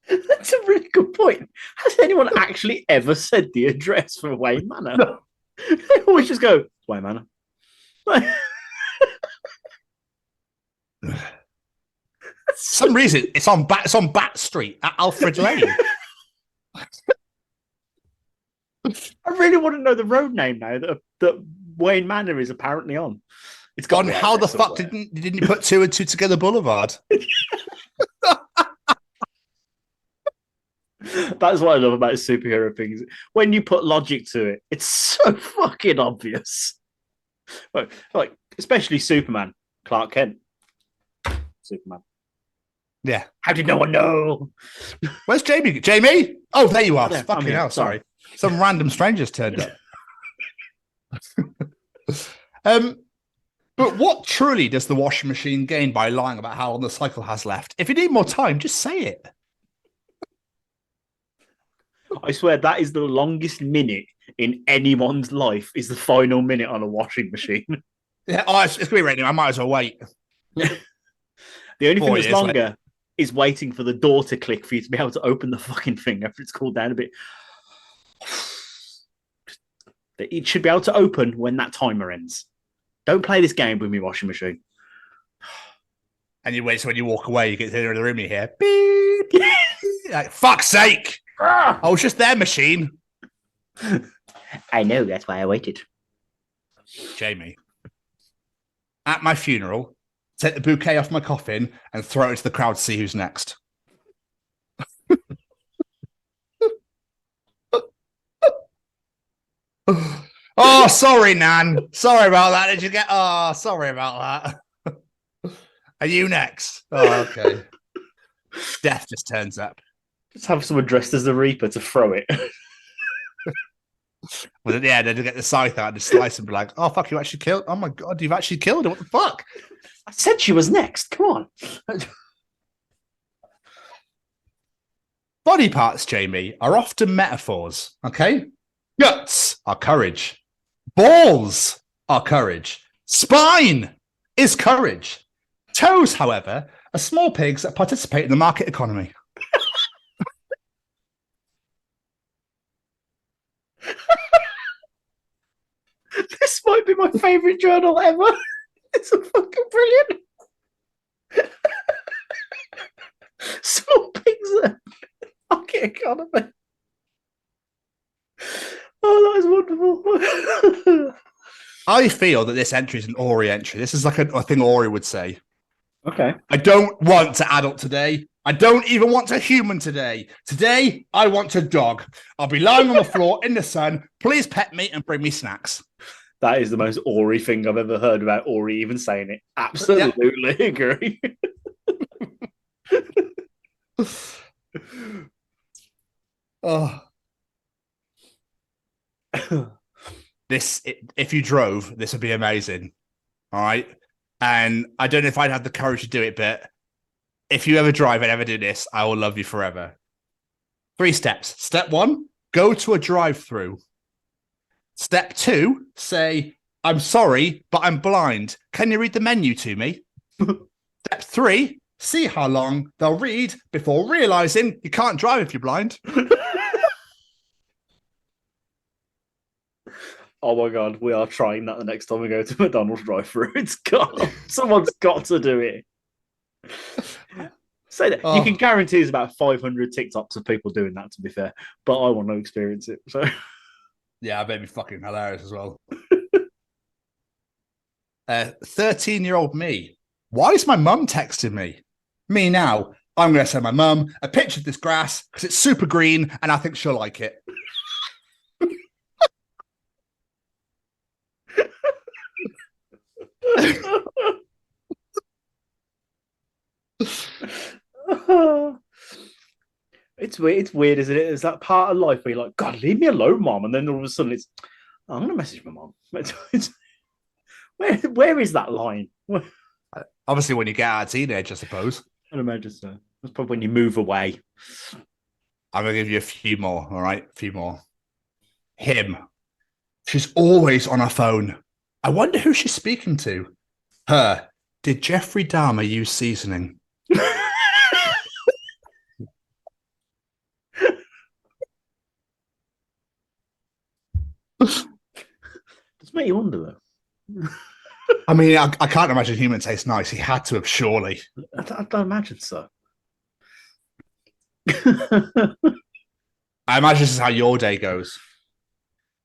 That's a really good point. Has anyone actually ever said the address for Wayne Manor? No. They always just go, Wayne Manor.
Some reason it's on Bat Street at Alfred Lane.
I really want to know the road name now that Wayne Manor is apparently on. It's got
on how the fuck didn't you put 2 and 2 together Boulevard?
That's what I love about superhero things. When you put logic to it, it's so fucking obvious. Like especially Superman, Clark Kent, Superman.
Yeah.
How did no one know?
Where's Jamie? Jamie? Oh, there you are.
Yeah,
fucking hell, sorry. Some random strangers turned up. But what truly does the washing machine gain by lying about how long the cycle has left? If you need more time, just say it.
I swear that is the longest minute in anyone's life is the final minute on a washing machine.
Yeah, it's going to be raining. I might as well wait.
The only thing that's longer is waiting for the door to click for you to be able to open the fucking thing after it's cooled down a bit. It should be able to open when that timer ends. Don't play this game with me washing machine.
And you wait, so when you walk away, you get to the end of the room, you hear beep. Like, fuck's sake! I was just there, machine.
I know, that's why I waited.
Jamie, at my funeral, take the bouquet off my coffin and throw it into the crowd to see who's next. Oh, sorry, Nan. Sorry about that. Did you get... Oh, sorry about that. Are you next? Oh, okay. Death just turns up.
Just have someone dressed as the Reaper to throw it.
Well, yeah, then to get the scythe out and just slice and be like, oh, fuck, you actually killed... Oh, my God, you've actually killed her. What the fuck?
I said she was next. Come on.
Body parts, Jamie, are often metaphors, okay? Guts are courage. Balls are courage. Spine is courage. Toes, however, are small pigs that participate in the market economy.
This might be my favourite journal ever. It's a fucking brilliant. Small pigs that market economy. Oh, that is wonderful.
I feel that this entry is an Ori entry. This is like a thing Ori would say.
Okay.
I don't want to adult today. I don't even want to human today. Today, I want to dog. I'll be lying on the floor in the sun. Please pet me and bring me snacks.
That is the most Ori thing I've ever heard about Ori even saying it. Absolutely agree.
Oh. If you drove, this would be amazing. All right. And I don't know if I'd have the courage to do it, but if you ever drive and ever do this, I will love you forever. 3 steps. Step 1, go to a drive-through. Step 2, say, I'm sorry, but I'm blind. Can you read the menu to me? Step 3, see how long they'll read before realizing you can't drive if you're blind.
Oh my God, we are trying that the next time we go to McDonald's drive-through. Someone's got to do it. Say that. You can guarantee there's about 500 TikToks of people doing that, to be fair. But I want to experience it. So
yeah, I bet it'd be fucking hilarious as well. 13-year-old me. Why is my mum texting me? Me now. I'm going to send my mum a picture of this grass because it's super green and I think she'll like it.
It's weird, isn't it? It's that part of life where you're like, God, leave me alone, Mom. And then all of a sudden I'm going to message my mom. Where is that line?
Obviously, when you get out of teenage, I suppose.
I'd imagine so. That's probably when you move away.
I'm going to give you a few more, all right? A few more. Him. She's always on her phone. I wonder who she's speaking to. Her. Did Jeffrey Dahmer use seasoning?
Does make you wonder, though.
I mean, I can't imagine human taste nice. He had to have, surely.
I don't imagine so.
I imagine this is how your day goes.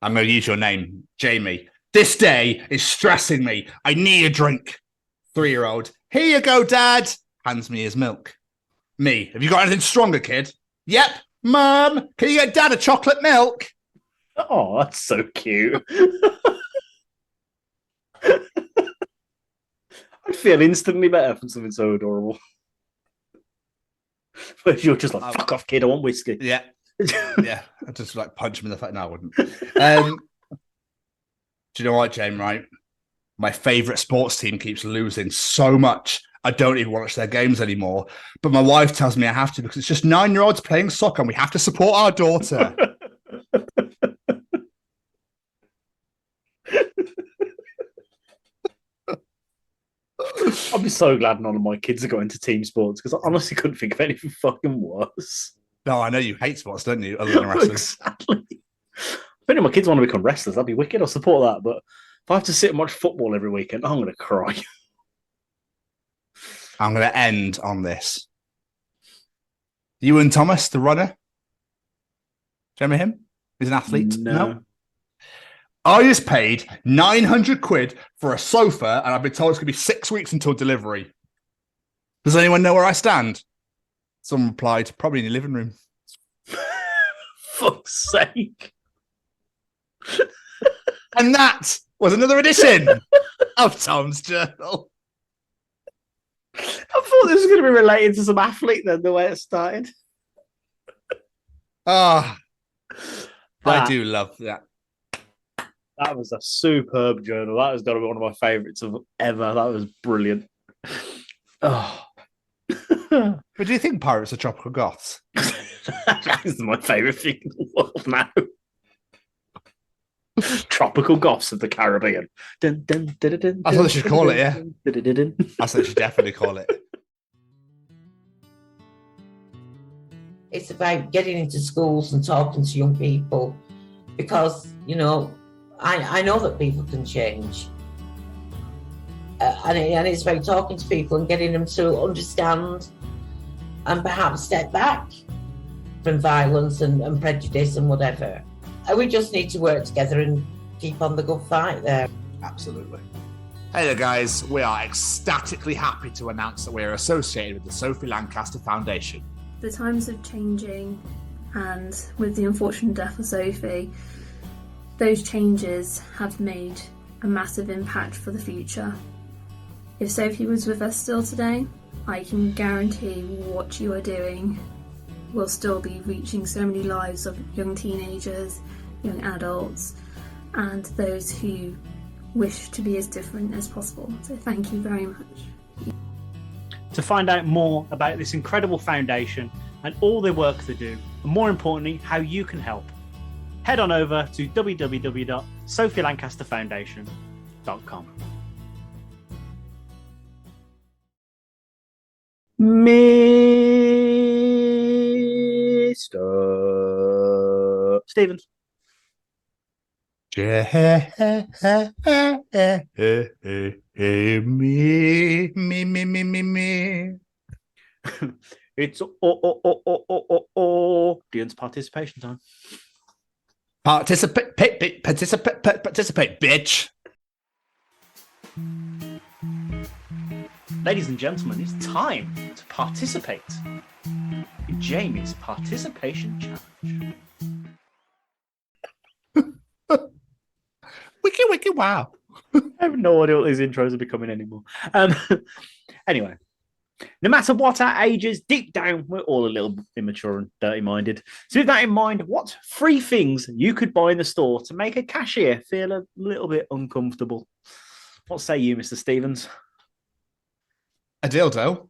I'm going to use your name, Jamie. This day is stressing me. I need a drink. 3-year-old. Here you go, Dad. Hands me his milk. Me. Have you got anything stronger, kid? Yep. Mum, can you get Dad a chocolate milk?
Oh, that's so cute. I'd feel instantly better from something so adorable. But you're just like, fuck off, kid, I want whiskey.
Yeah. Yeah. I'd just like punch him in the face. No, I wouldn't. Do you know what, James, right? My favourite sports team keeps losing so much. I don't even watch their games anymore. But my wife tells me I have to because it's just 9-year-olds playing soccer and we have to support our daughter.
I'd be so glad none of my kids are going to team sports because I honestly couldn't think of anything fucking worse.
No, I know you hate sports, don't you? Other than wrestling.
Exactly. If any of my kids want to become wrestlers, that'd be wicked. I'll support that. But if I have to sit and watch football every weekend, I'm going to cry.
I'm going to end on this. Ewan Thomas, the runner. Do you remember him? He's an athlete.
No.
I just paid 900 quid for a sofa and I've been told it's going to be 6 weeks until delivery. Does anyone know where I stand? Someone replied, probably in your living room.
Fuck's sake.
And that was another edition of Tom's Journal.
I thought this was going to be related to some athlete then, the way it started.
Ah, I do love that.
That was a superb journal. That has got to be one of my favourites of ever. That was brilliant. Oh.
But do you think pirates are tropical goths?
That is my favourite thing in the world now. Tropical goths of the Caribbean. Dun, dun, dun, dun,
That's what they should call it, yeah.
Dun, dun, dun.
That's what they should definitely call it.
It's about getting into schools and talking to young people because, you know, I know that people can change. And it's about talking to people and getting them to understand and perhaps step back from violence and prejudice and whatever. And we just need to work together and keep on the good fight there.
Absolutely. Hey there, guys. We are ecstatically happy to announce that we are associated with the Sophie Lancaster Foundation.
The times are changing, and with the unfortunate death of Sophie, those changes have made a massive impact for the future. If Sophie was with us still today, I can guarantee what you are doing will still be reaching so many lives of young teenagers, young adults, and those who wish to be as different as possible. So thank you very much.
To find out more about this incredible foundation and all the work they do, and more importantly, how you can help, head on over to www.sophielancasterfoundation.com. Mr. Stevens.
Me.
It's audience participation time.
Participate, bitch.
Ladies and gentlemen, it's time to participate in Jamie's participation challenge.
Wiki, wow.
I have no idea what these intros are becoming anymore. Anyway, no matter what our ages, deep down, we're all a little immature and dirty-minded. So with that in mind, what 3 things you could buy in the store to make a cashier feel a little bit uncomfortable? What say you, Mr. Stevens?
A dildo.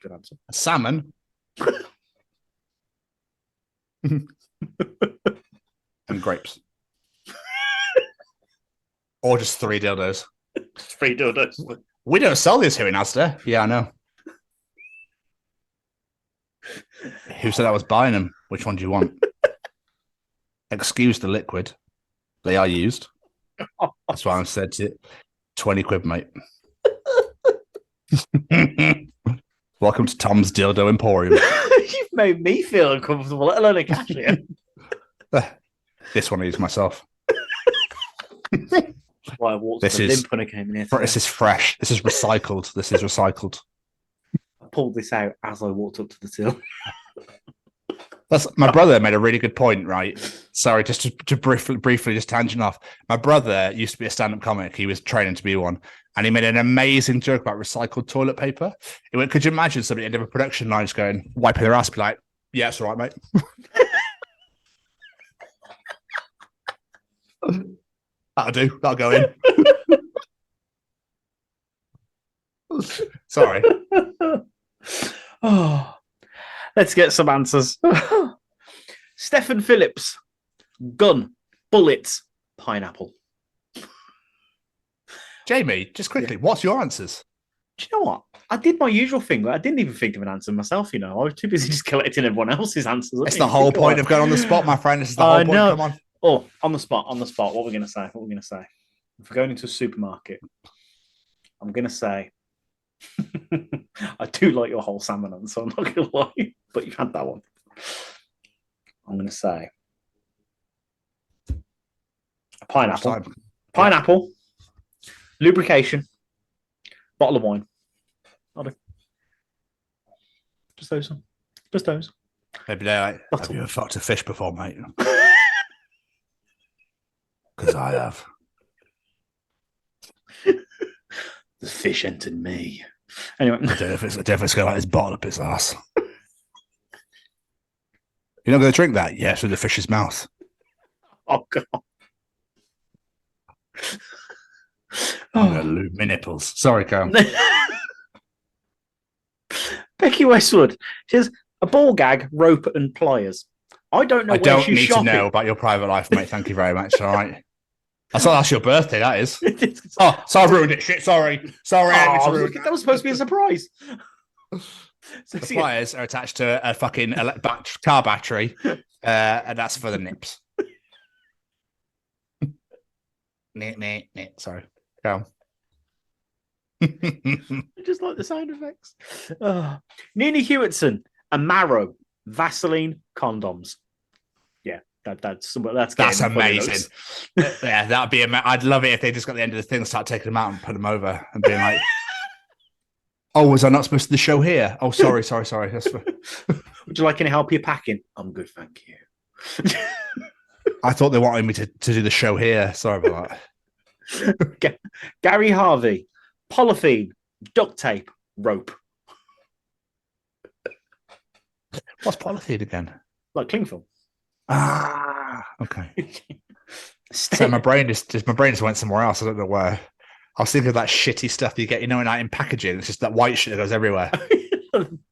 Good answer.
A salmon. And grapes. Or just 3 dildos.
3 dildos.
We don't sell this here in Asda. Yeah, I know. Who said I was buying them? Which one do you want? Excuse the liquid. They are used. That's why I said to 20 quid, mate. Welcome to Tom's Dildo Emporium.
You've made me feel uncomfortable, let alone a cashier.
This one I use myself.
Why I walked
this
the
is
limp when I came in here.
This is fresh. This is recycled. This is recycled.
I pulled this out as I walked up to the till.
My brother made a really good point, right? Sorry, just to briefly just tangent off. My brother used to be a stand-up comic. He was training to be one. And he made an amazing joke about recycled toilet paper. He went, could you imagine somebody at the end of a production line just going, wiping their ass, be like, yeah, it's all right, mate. That'll do. That'll go in. Sorry.
Oh, let's get some answers. Stephen Phillips, gun, bullets, pineapple.
Jamie, just quickly, what's your answers?
Do you know what? I did my usual thing, but I didn't even think of an answer myself, I was too busy just collecting everyone else's answers.
It's the whole point of going on the spot, my friend. This is the whole point. Come on.
Oh, on the spot. What are we going to say? If we're going into a supermarket, I'm going to say, I do like your whole salmon answer, I'm not going to lie, but you've had that one. I'm going to say a pineapple. Pineapple, lubrication, bottle of wine. Just those.
Maybe they're like, have you ever fucked a fish before, mate? Because I have.
The fish entered me. Anyway.
I don't know if it's going like this bottle up his ass. You're not going to drink that? Yes, with the fish's mouth.
Oh, God.
I'm going to lube my nipples. Sorry, Callum.
Becky Westwood says, a ball gag, rope, and pliers. I don't know
I
where
don't
she's
need
shopping.
to know about your private life, mate. Thank you very much. All right. I thought that's your birthday, that is. Oh, so I've ruined it. Shit, sorry.
That was supposed to be a surprise.
The pliers are attached to a fucking car battery, and that's for the nips. Sorry. Go
I just like the sound effects. Nina Hewitson, a marrow, Vaseline, condoms. Yeah, that's
amazing. Yeah, that'd be. I'd love it if they just got the end of the thing, and start taking them out and put them over, and being like, "Oh, was I not supposed to do the show here? Oh, sorry. That's for...
Would you like any help? You're packing. I'm good, thank you.
I thought they wanted me to do the show here. Sorry about
that. Gary Harvey, polythene, duct tape, rope.
What's polythene again?
Like cling film.
Ah, okay. So my brain just went somewhere else. I don't know where. I was thinking of that shitty stuff you get, in packaging. It's just that white shit that goes everywhere.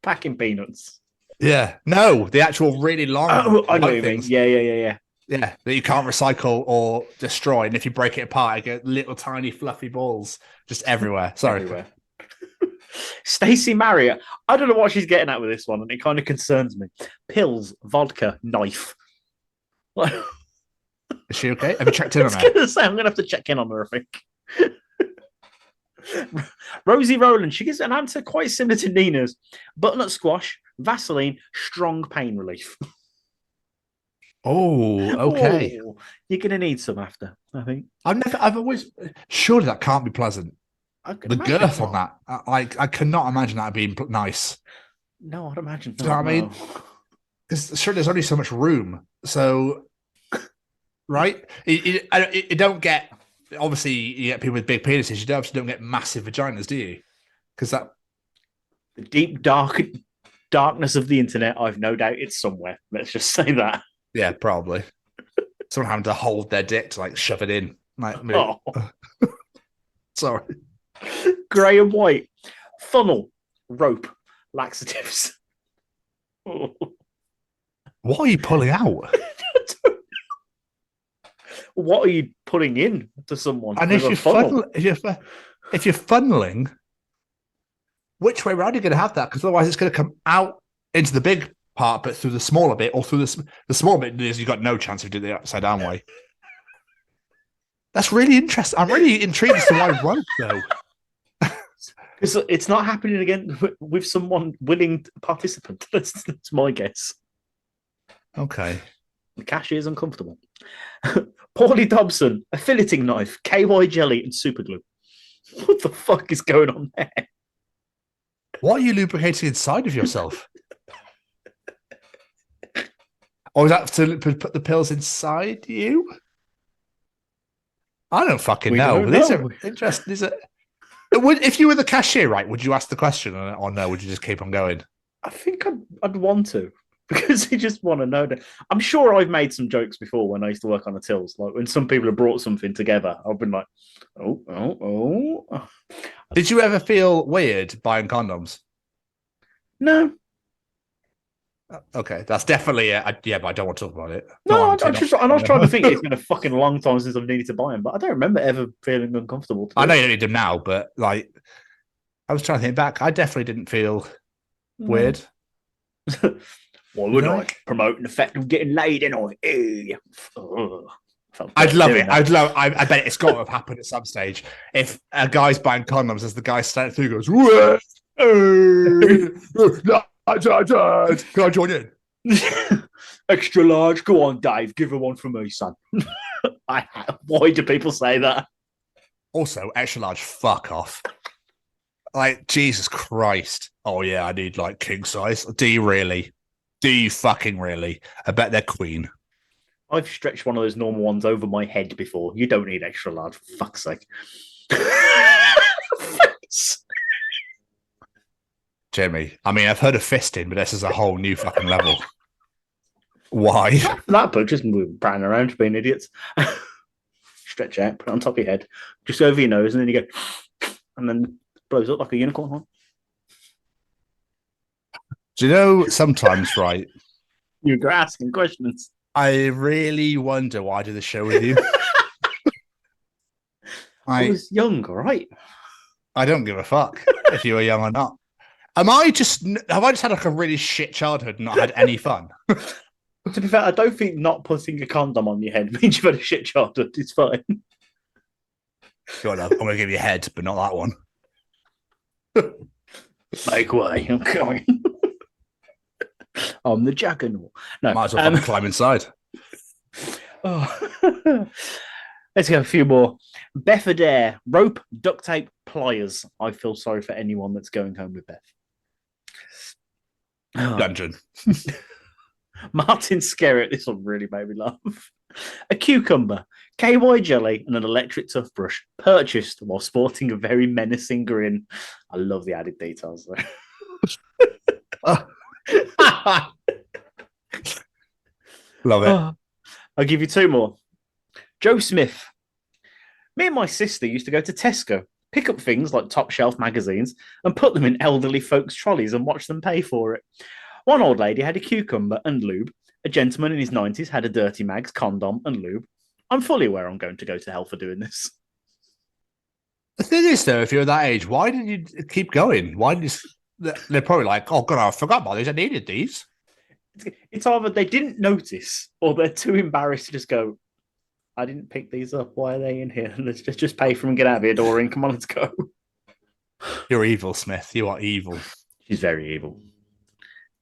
Packing peanuts.
Yeah. No, the actual really long.
Oh, I know what you mean. Yeah.
Yeah, that you can't recycle or destroy. And if you break it apart, you get little tiny fluffy balls just everywhere. Sorry.
Everywhere. Stacey Marriott. I don't know what she's getting at with this one, and it kind of concerns me. Pills, vodka, knife.
Is she okay? Have you checked in on her?
I'm going to have to check in on her, I think. Rosie Rowland. She gives an answer quite similar to Nina's. Butternut squash, Vaseline, strong pain relief.
Oh, okay.
Oh, you're going to need some after, I think.
I've always, surely that can't be pleasant. the girth on that. I cannot imagine that being nice.
No, I'd imagine not.
Do you know what I mean? Because sure, there's only so much room. So, right? You don't get, obviously, you get people with big penises. You don't get massive vaginas, do you? Because that.
The deep, darkness of the internet, I've no doubt it's somewhere. Let's just say that.
Yeah, probably. Someone having to hold their dick to like shove it in. Like, sorry.
Grey and white. Funnel. Rope. Laxatives.
What are you pulling out?
What are you putting in to someone?
And if you're funneling, which way around are you going to have that? Because otherwise it's going to come out into the big part, but through the smaller bit, or through the small bit, you've got no chance of doing the upside down way. That's really interesting. I'm really intrigued as to why rope, though.
Because it's not happening again with someone willing participant. That's my guess.
Okay.
The cashier is uncomfortable. Paulie Dobson, a filleting knife, KY jelly, and super glue. What the fuck is going on there?
What are you lubricating inside of yourself? Or is that to put the pills inside you? I don't fucking know. These are interesting. If you were the cashier, right, would you ask the question or no? Would you just keep on going?
I think I'd want to, because you just want to know that. I'm sure I've made some jokes before when I used to work on the tills. Like when some people have brought something together, I've been like, oh.
Did you ever feel weird buying condoms?
No.
Okay, that's definitely but I don't want to talk about it.
No, I was trying to think. It's been a fucking long time since I've needed to buy them, but I don't remember ever feeling uncomfortable.
I know you don't need them now, but like, I was trying to think back. I definitely didn't feel weird.
Why would I? Promoting the fact of getting laid, and
I'd love it. I bet it's got to have happened at some stage. If a guy's buying condoms, as the guy starting through goes, can I join in?
Extra large. Go on, Dave. Give her one for me, son. Why do people say that?
Also, extra large. Fuck off. Like, Jesus Christ. Oh, yeah, I need like king size. Do you really? Do you fucking really? I bet they're queen.
I've stretched one of those normal ones over my head before. You don't need extra large, for fuck's sake.
Jimmy, I mean, I've heard of fisting, but this is a whole new fucking level. Why?
That but just prowling around being idiots. Stretch out, put it on top of your head, just over your nose, and then you go, and then blows up like a unicorn horn.
Do you know sometimes, right?
You're asking questions.
I really wonder why I do the show with you.
I was young, all right?
I don't give a fuck if you were young or not. Have I just had like a really shit childhood and not had any fun?
To be fair, I don't think not putting a condom on your head means you've had a shit childhood. It's fine.
God, I'm going to give you a head, but not that one.
Make way. I'm coming. I'm the juggernaut. No,
might as well climb inside.
Oh. Let's go a few more. Beth Adair, rope, duct tape, pliers. I feel sorry for anyone that's going home with Beth.
Dungeon.
Martin Skerritt, this one really made me laugh. A cucumber, KY jelly, and an electric toothbrush purchased while sporting a very menacing grin. I love the added details though.
Love it.
I'll give you two more. Joe Smith. Me and my sister used to go to Tesco, pick up things like top shelf magazines, and put them in elderly folks' trolleys and watch them pay for it. One old lady had a cucumber and lube. A gentleman in his 90s had a dirty mags, condom, and lube. I'm fully aware I'm going to go to hell for doing this.
The thing is, though, if you're that age, why did you keep going? Why did you... They're probably like, oh, God, I forgot about these. I needed these.
It's either they didn't notice or they're too embarrassed to just go, I didn't pick these up. Why are they in here? Let's just pay for them and get out of here, Doreen. Come on, let's go.
You're evil, Smith. You are evil.
She's very evil.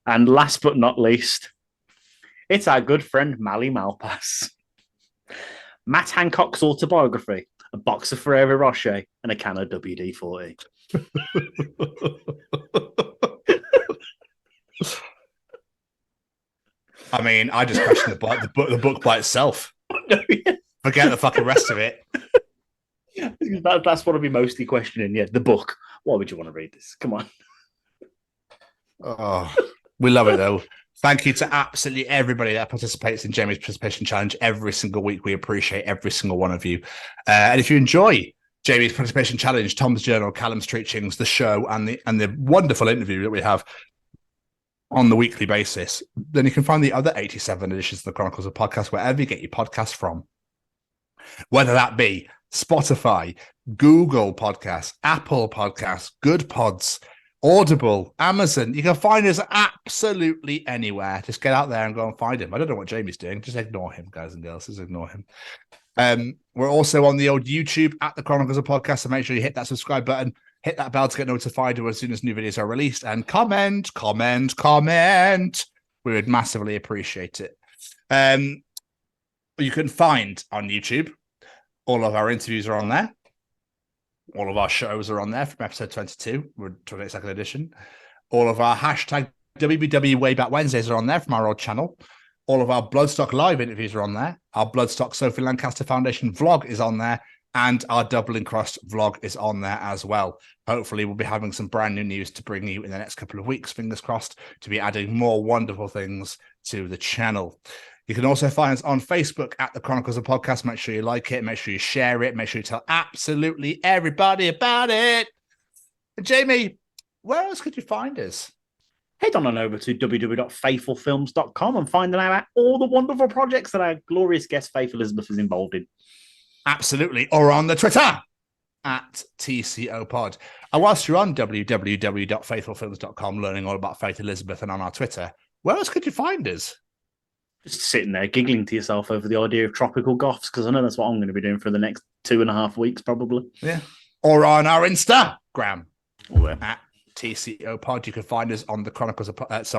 And last but not least, it's our good friend Mally Malpass. Matt Hancock's autobiography, a box of Ferrero Rocher, and a can of WD-40.
I mean, I just questioned the book by itself.
No, yeah.
Forget the fucking rest of it.
That's what I'd be mostly questioning. Yeah, the book. Why would you want to read this? Come on.
Oh, we love it though. Thank you to absolutely everybody that participates in Jamie's Participation Challenge every single week. We appreciate every single one of you. And if you enjoy Jamie's Participation Challenge, Tom's Journal, Callum's Treachings, the show, and the wonderful interview that we have on the weekly basis, then you can find the other 87 editions of the Chronicles of Podcast wherever you get your podcasts from. Whether that be Spotify, Google Podcasts, Apple Podcasts, Good Pods, Audible, Amazon. You can find us absolutely anywhere. Just get out there and go and find him. I don't know what Jamie's doing. Just ignore him, guys and girls. Just ignore him. We're also on the old YouTube at the Chronicles of Podcast, so make sure you hit that subscribe button, hit that bell to get notified as soon as new videos are released, and comment. We would massively appreciate it. You can find on YouTube all of our interviews are on there. All of our shows are on there from episode 22. We're 22nd edition. All of our hashtag WBW Way Back Wednesdays are on there from our old channel. All of our Bloodstock Live interviews are on there. Our Bloodstock Sophie Lancaster Foundation vlog is on there. And our Doubling Cross vlog is on there as well. Hopefully, we'll be having some brand new news to bring you in the next couple of weeks, fingers crossed, to be adding more wonderful things to the channel. You can also find us on Facebook at the Chronicles of Podcast. Make sure you like it. Make sure you share it. Make sure you tell absolutely everybody about it. And Jamie, where else could you find us?
Head on over to www.faithfulfilms.com and find out all the wonderful projects that our glorious guest Faith Elizabeth is involved in.
Absolutely. Or on the Twitter at TCO Pod. And whilst you're on www.faithfulfilms.com learning all about Faith Elizabeth and on our Twitter, where else could you find us?
Just sitting there giggling to yourself over the idea of tropical goths, because I know that's what I'm going to be doing for the next 2.5 weeks, probably.
Yeah. Or on our Instagram
at
TCO Pod. You can find us on the Chronicles of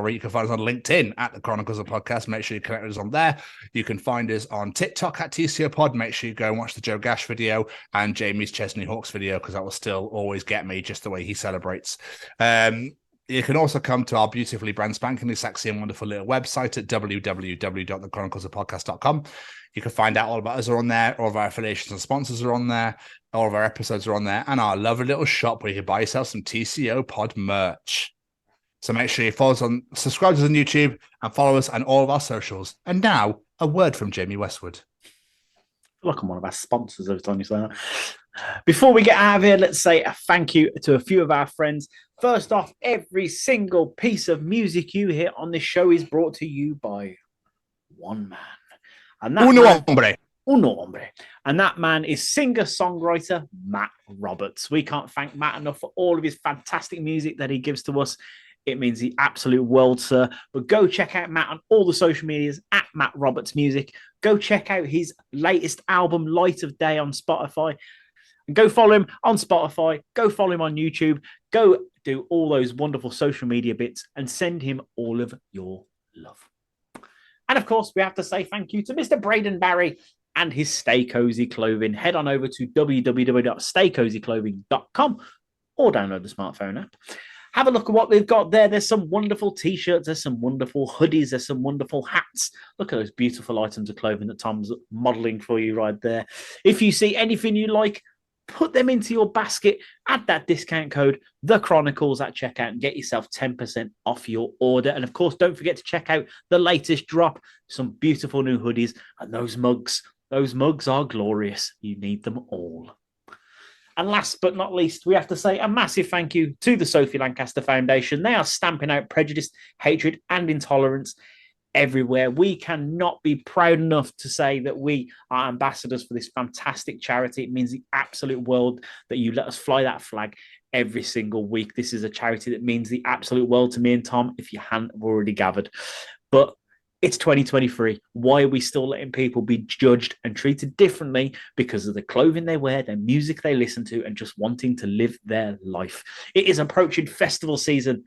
you can find us on LinkedIn at the Chronicles of Podcast. Make sure you connect with us on there. You can find us on TikTok at TCO Pod. Make sure you go and watch the Joe Gash video and Jamie's Chesney Hawks video, because that will still always get me just the way he celebrates. You can also come to our beautifully brand spankingly sexy and wonderful little website at www.thechroniclesofpodcast.com. You can find out all about us are on there. All of our affiliations and sponsors are on there. All of our episodes are on there. And our lovely little shop where you can buy yourself some TCO Pod merch. So make sure you follow us on, subscribe to us on YouTube, and follow us on all of our socials. And now, a word from Jamie Westwood.
Look, I'm one of our sponsors every time you say that. Before we get out of here, let's say a thank you to a few of our friends. First off, every single piece of music you hear on this show is brought to you by one man. And that Uno hombre. And that man is singer-songwriter Matt Roberts. We can't thank Matt enough for all of his fantastic music that he gives to us. It means the absolute world, sir. But go check out Matt on all the social medias at Matt Roberts Music. Go check out his latest album, Light of Day, on Spotify. And go follow him on Spotify. Go follow him on YouTube. Go do all those wonderful social media bits and send him all of your love. And of course, we have to say thank you to Mr. Braden Barry and his Stay Cozy Clothing. Head on over to www.staycozyclothing.com or download the smartphone app. Have a look at what they've got there. There's some wonderful T-shirts. There's some wonderful hoodies. There's some wonderful hats. Look at those beautiful items of clothing that Tom's modeling for you right there. If you see anything you like, put them into your basket. Add that discount code, The Chronicles, at checkout and get yourself 10% off your order. And of course, don't forget to check out the latest drop. Some beautiful new hoodies and those mugs. Those mugs are glorious. You need them all. And last but not least, we have to say a massive thank you to the Sophie Lancaster Foundation. They are stamping out prejudice, hatred, and intolerance everywhere. We cannot be proud enough to say that we are ambassadors for this fantastic charity. It means the absolute world that you let us fly that flag every single week. This is a charity that means the absolute world to me and Tom, if you hadn't already gathered. But it's 2023. Why are we still letting people be judged and treated differently because of the clothing they wear, their music they listen to, and just wanting to live their life? It is approaching festival season,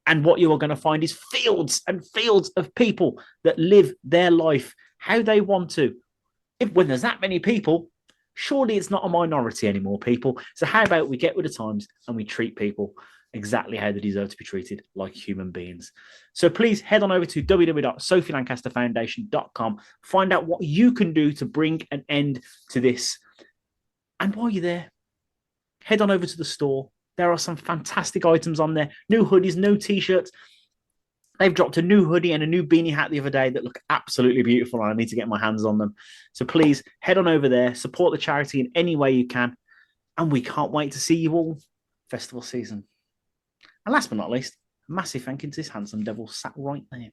and what you are going to find is fields and fields of people that live their life how they want to. When there's that many people, Surely it's not a minority anymore, people. So how about we get with the times and we treat people exactly how they deserve to be treated, like human beings. So please head on over to www.sophielancasterfoundation.com. Find out what you can do to bring an end to this. And while you're there, head on over to the store. There are some fantastic items on there. New hoodies, new t-shirts. They've dropped a new hoodie and a new beanie hat the other day that look absolutely beautiful, and I need to get my hands on them. So please head on over there, support the charity in any way you can, and we can't wait to see you all festival season. And last but not least, a massive thank you to this handsome devil sat right there.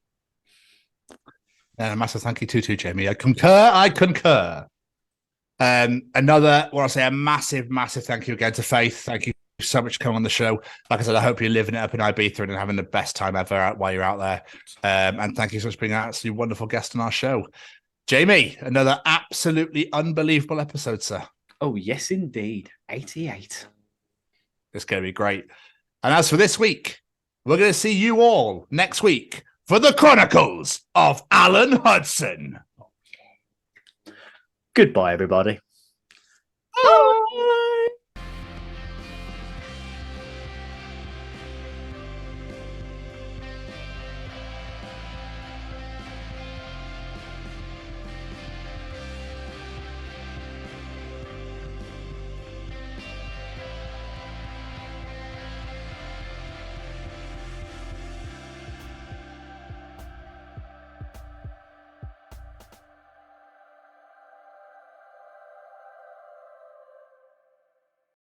And a massive thank you too, Jamie. I concur. Another, what I say, a massive thank you again to Faith. Thank you so much for coming on the show. Like I said, I hope you're living it up in Ibiza and having the best time ever while you're out there. And thank you so much for being an absolutely wonderful guest on our show. Jamie, another absolutely unbelievable episode, sir.
Oh, yes, indeed. 88.
It's going to be great. And as for this week, we're going to see you all next week for the Chronicles of Alan Hudson.
Goodbye, everybody.